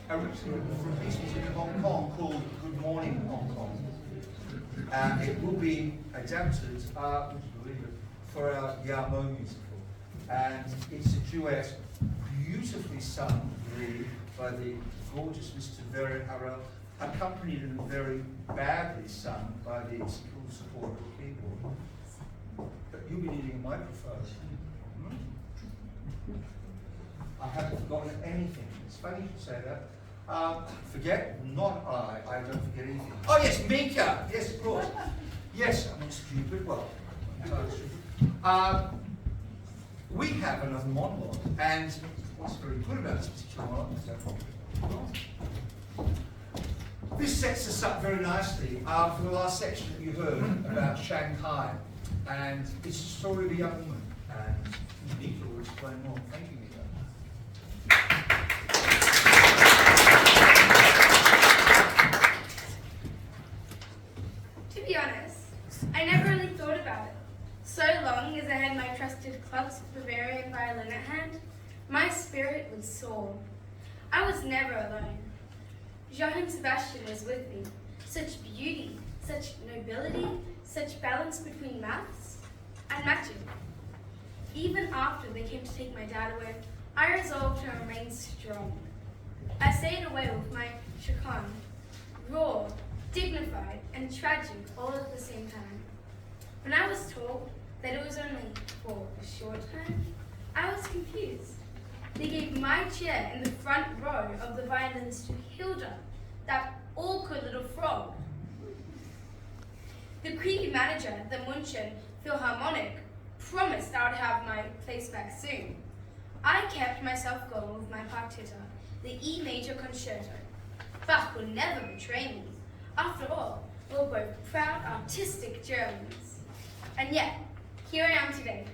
originally from a piece in Hong Kong called Good Morning Hong Kong. It will be adapted, would you believe it, for our Yamo musical. And it's a duet beautifully sung by the gorgeous Mr. Very Harrell, accompanied and very badly sung by the school support keyboard. But you'll be needing a microphone. I haven't forgotten anything. It's funny you say that. Forget? Not I don't forget anything. Oh yes, Mika! Yes, of course. Yes, I'm not stupid. Well, I'm entirely stupid. We have another monologue, and what's very good about this particular monologue is that this sets us up very nicely for the last section that you heard about Shanghai. And it's a story of a young woman, and Mika will explain more. Thank you, Mika. To be honest, I never really thought about it. So long as I had my trusted Klutz Bavarian violin at hand, my spirit would soar. I was never alone. Johann Sebastian was with me. Such beauty, such nobility, such balance between maths and magic. Even after they came to take my dad away, I resolved to remain strong. I stayed away with my Chakan, raw, dignified, and tragic all at the same time. When I was told that it was only for a short time, I was confused. They gave my chair in the front row of the violins to Hilda, that awkward little frog. The creepy manager at the München Philharmonic promised I would have my place back soon. I kept myself going with my partita, the E major concerto. Bach would never betray me. After all, we're both proud, artistic Germans. And yet, here I am today,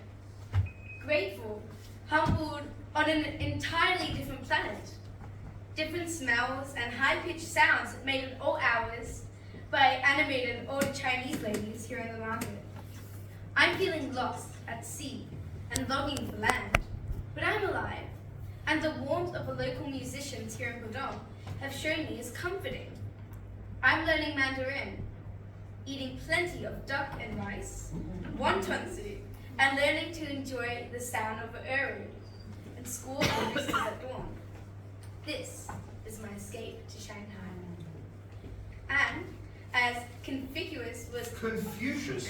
grateful, humbled, on an entirely different planet. Different smells and high-pitched sounds made at all hours by animated old Chinese ladies here in the market. I'm feeling lost at sea and longing for land, but I'm alive, and the warmth of the local musicians here in Pudong have shown me is comforting. I'm learning Mandarin, eating plenty of duck and rice, wonton soup, and learning to enjoy the sound of the Uru, and school roosters at dawn. This is my escape to Shanghai. And as Confucius was Confucius.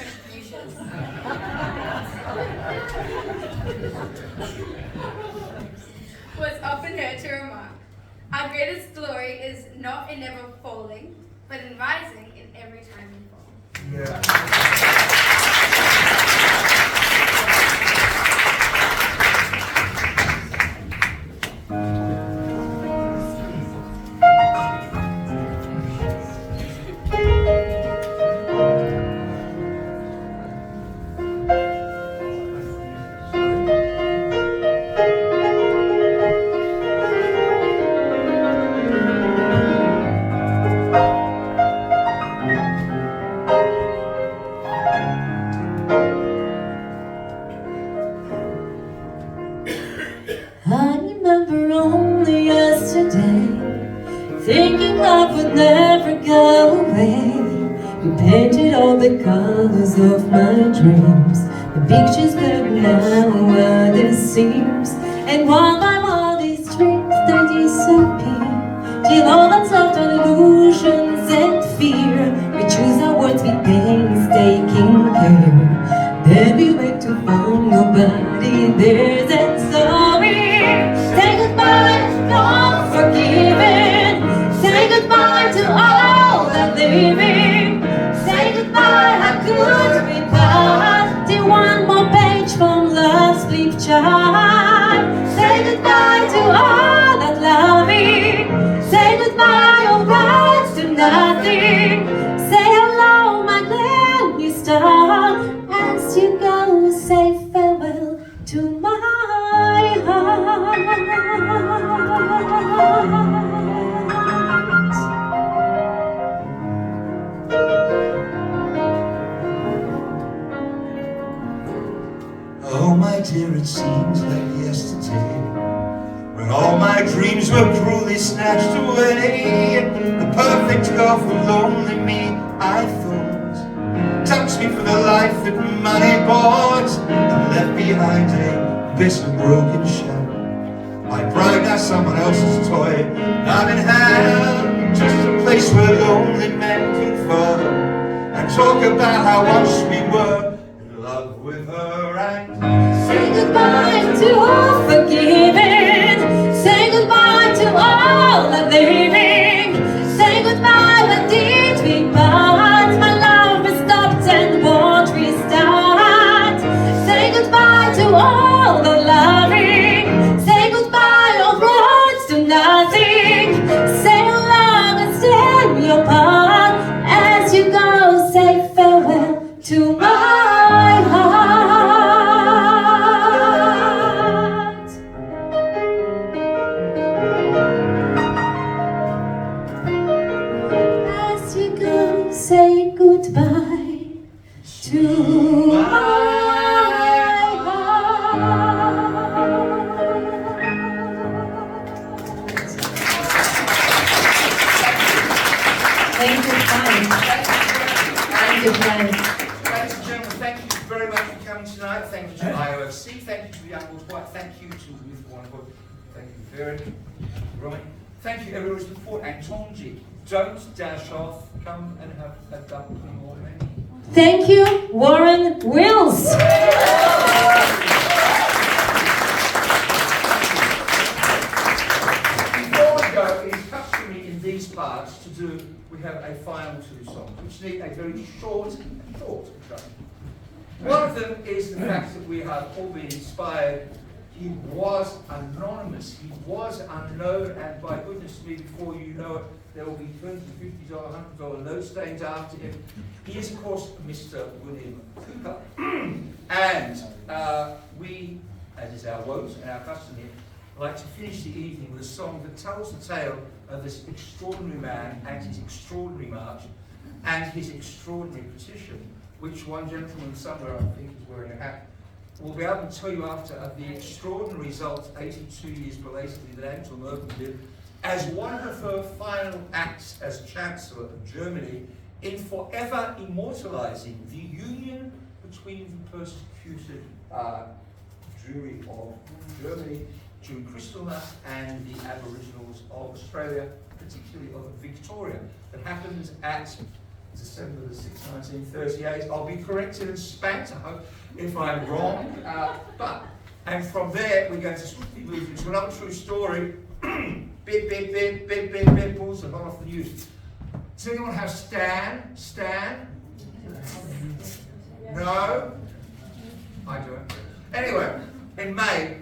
was often heard to remark, our greatest glory is not in never falling, but in rising in every time you fall. Yeah. I remember only yesterday, thinking love would never go away. You painted all the colors of my dreams, the pictures but now are the seams. And while I'm all these dreams, they disappear, till all that's left are illusions and fear. We choose our words with painstaking care, then we wait to find nobody there. And so we say goodbye, no forgiving. Say goodbye to all that living. Say goodbye, how could we part? Till one more page from love's bleak chart. Say goodbye to all that loving. Say goodbye, all rights to nothing. Say hello, my glammy star. As you go, say farewell to my heart. Oh my dear, it seems like yesterday when all my dreams were cruelly snatched away. The perfect girl for lonely me, I thought, touched me for the life that money bought, and left behind a bitter broken shell. My bride, now someone else's toy, not in hand, just a place where lonely men confer and talk about how once we were in love with her. And say goodbye to all forgiving. Say goodbye to all the living. Say goodbye, when did we part? My love has stopped and won't restart. Say goodbye to all the loving. Say goodbye, all roads to nothing. Say long and stand your part. As you go, say farewell to my heart. As you go, say goodbye to my heart. Thank you, Frank. Thank you, Frank. ladies and gentlemen, thank you very much for coming tonight. Thank you to IOFC. Thank you to the Young Boys White. Thank you to Ruth Warner. Thank you very much. Thank you everyone for support. And Tongji, don't dash off. Come and have a double or maybe. Thank you, Warren Wills. Before we go, it is customary in these parts to do, we have a final two songs, which need a very short introduction. One of them is the fact that we have all been inspired. He was anonymous, he was unknown, and by goodness me, before you know it, there will be $20, $50, $100 notes stained after him. He is, of course, Mr. William Cooper. And we, as is our wont and our custom here, like to finish the evening with a song that tells the tale of this extraordinary man and his extraordinary march and his extraordinary petition, which one gentleman somewhere, I think, is wearing a hat, will be able to tell you after of the extraordinary result 82 years belatedly that Angela Merkel did as one of her final acts as Chancellor of Germany in forever immortalizing the union between the persecuted Jewry of Germany, June Kristallnacht, and the Aboriginals of Australia, particularly of Victoria, that happened at December the 6th, 1938. I'll be corrected and spanked, I hope, if I'm wrong. And from there, we're going to swiftly move into another true story. Bit, balls are not off the news. Does anyone have Stan? Stan? No? I don't. Anyway, in May,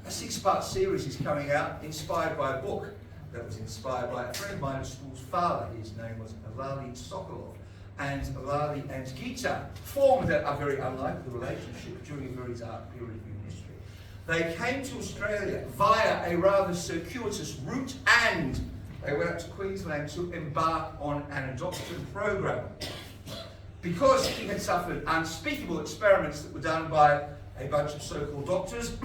a 6-part series is coming out inspired by a book that was inspired by a friend of mine at school's father. His name was Eulaly Sokolov. And Eulaly and Gita formed a very unlikely relationship during a very dark period of human history. They came to Australia via a rather circuitous route, and they went up to Queensland to embark on an adoption program. Because he had suffered unspeakable experiments that were done by a bunch of so-called doctors,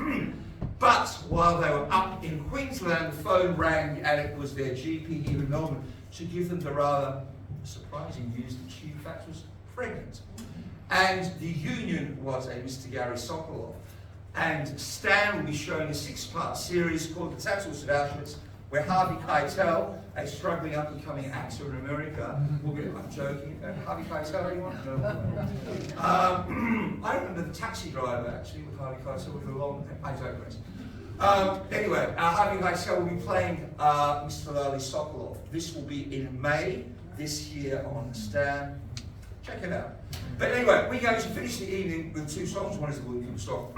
but while they were up in Queensland, the phone rang and it was their GP here in Melbourne to give them the rather surprising news that she in fact was pregnant. And the union was a Mr. Gary Sokolov. And Stan will be showing a 6-part series called The Tattoos of Auschwitz, where Harvey Keitel, a struggling up-and-coming actor in America, will be, I'm joking, Harvey Keitel, anyone? No. I remember The Taxi Driver, actually, with Harvey Keitel, with a long, I digress. Anyway, Harvey Keitel will be playing Mr. Eulaly Sokolov. This will be in May this year on Stan. Check it out. But anyway, we're going to finish the evening with 2 songs. One is the William song.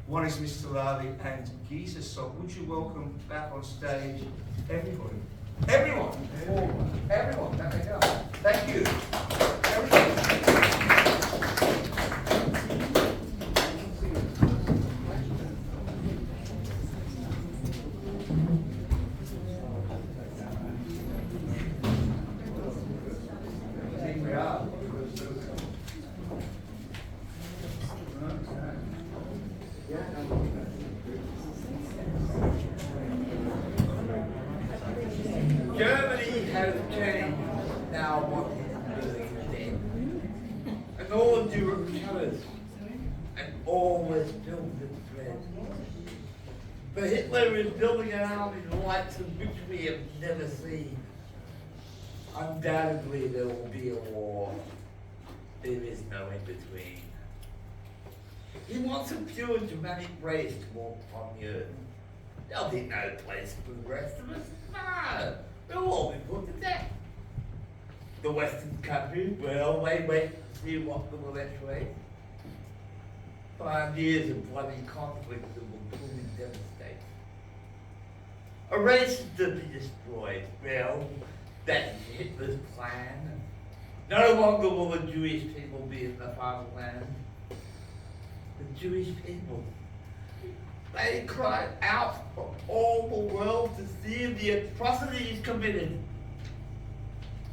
One is Mr. Eulaly and Gita's song. Would you welcome back on stage everybody? Everyone. Everyone. There they go. Thank you. Everybody. Germany has changed now what is doing then. And all Europe colours and all was filled with dread. But Hitler is building an army of lights of which we have never seen. Undoubtedly there will be a war. There is no in-between. He wants a pure Germanic race to walk upon the earth. There'll be no place for the rest of us. No, we'll all be put to death. The Western countries, well, they wait to see what will eventuate. 5 years of bloody conflict that will truly devastate. A race is to be destroyed. Well, that is Hitler's plan. No longer will the Jewish people be in the fatherland. The Jewish people, they cried out for all the world to see the atrocities committed.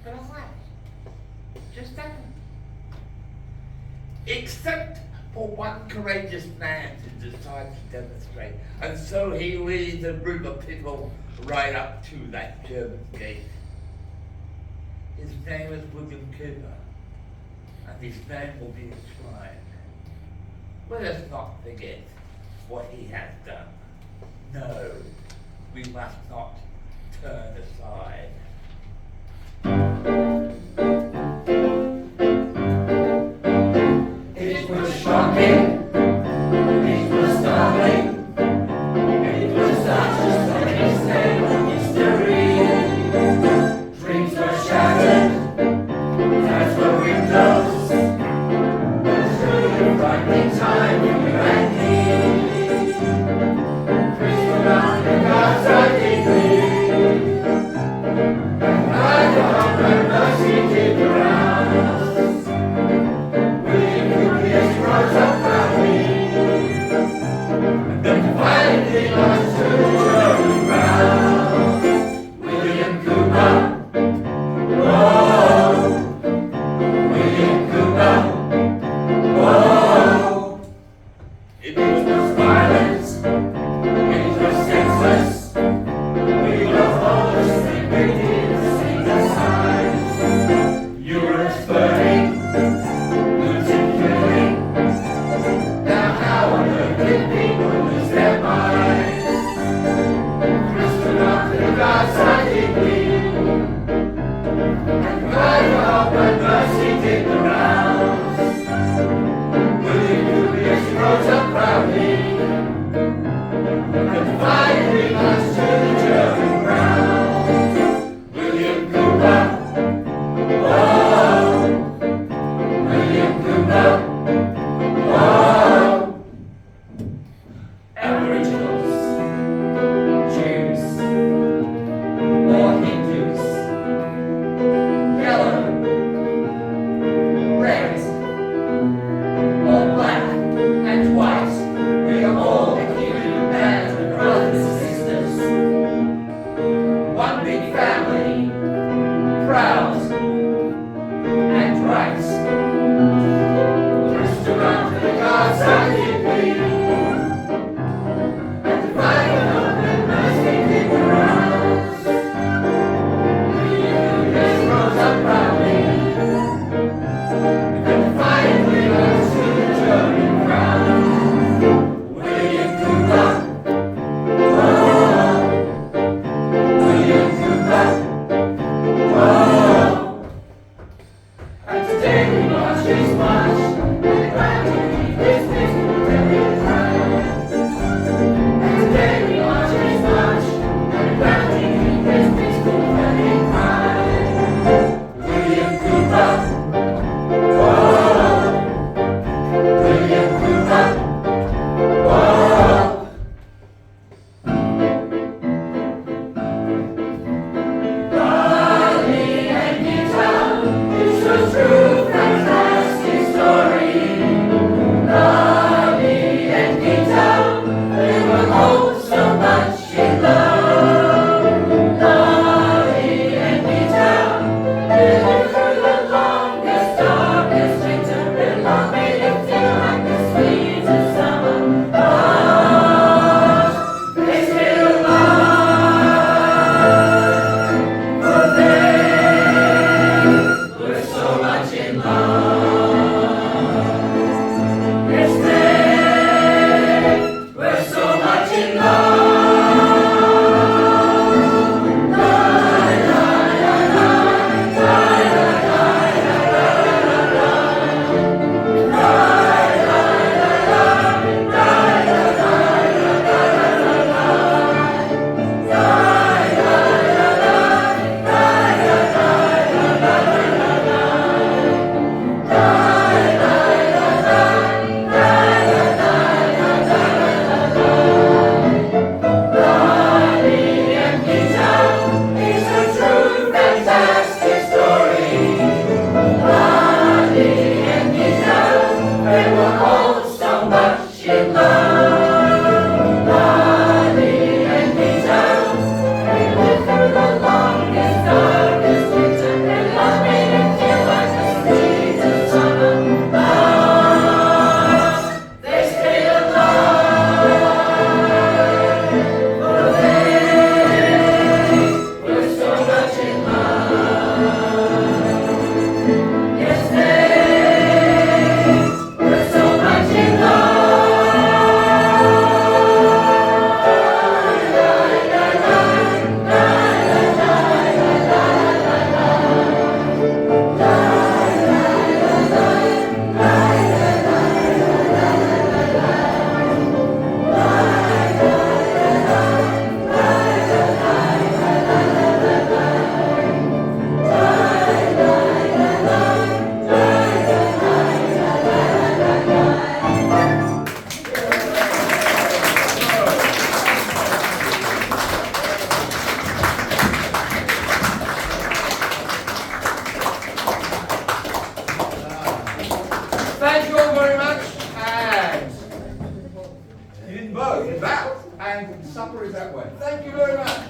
But alas, just that. Except for one courageous man to decide to demonstrate. And so he leads a group of people right up to that German gate. His name is William Cooper, and his name will be enshrined. Let us not forget what he has done. No, we must not turn aside. It was shocking, it was startling, it was not just a mistake of history. Dreams were shattered, as were windows. Frightening time you and me. Crystal mountain gods are deeply, and I don't have mercy did around us. William Cooper's rose up proudly, the dividing us to turn round. William Cooper, whoa, William Cooper. It was violence, it was senseless. We will always think we did see the signs. Europe's burning, looting, killing. Now how on earth did people lose their minds? Aboriginals, Jews, or Hindus, yellow, red, or black and white, we are all a human band of brothers and sisters. One big family, proud and right. Restaurant for the gods I give me. And dividing up and mercy in the rounds. This rose up proudly. And defiant leaders to the German crown. William Cooper. Whoa. William Cooper. Whoa. And today we march this march. And the ground will keep this peaceful very high. And today we march this march. And the ground will keep this peaceful very high. William Cooper. Whoa. William Cooper. Whoa. Darling and Newtown, it's a true fantastic story. Darling and Newtown, they will hold so much in love. Darling and Newtown, they live through the longest, darkest winter, their love made it feel like the sweetest summer. Ah, they still love, for they were so much in love. Yes, they were so much in love. It's a true fantastic story. Darling and Newtown, they were all so much in love. Darling and Newtown, they lived through the longest, darkest winter, their love made it feel like the sweetest summer. Ah, they stayed alive, for they were so much in love. Yes, they were so much in love. Thank you all very much, and you didn't vote, you bowed, and supper is that way. Thank you very much.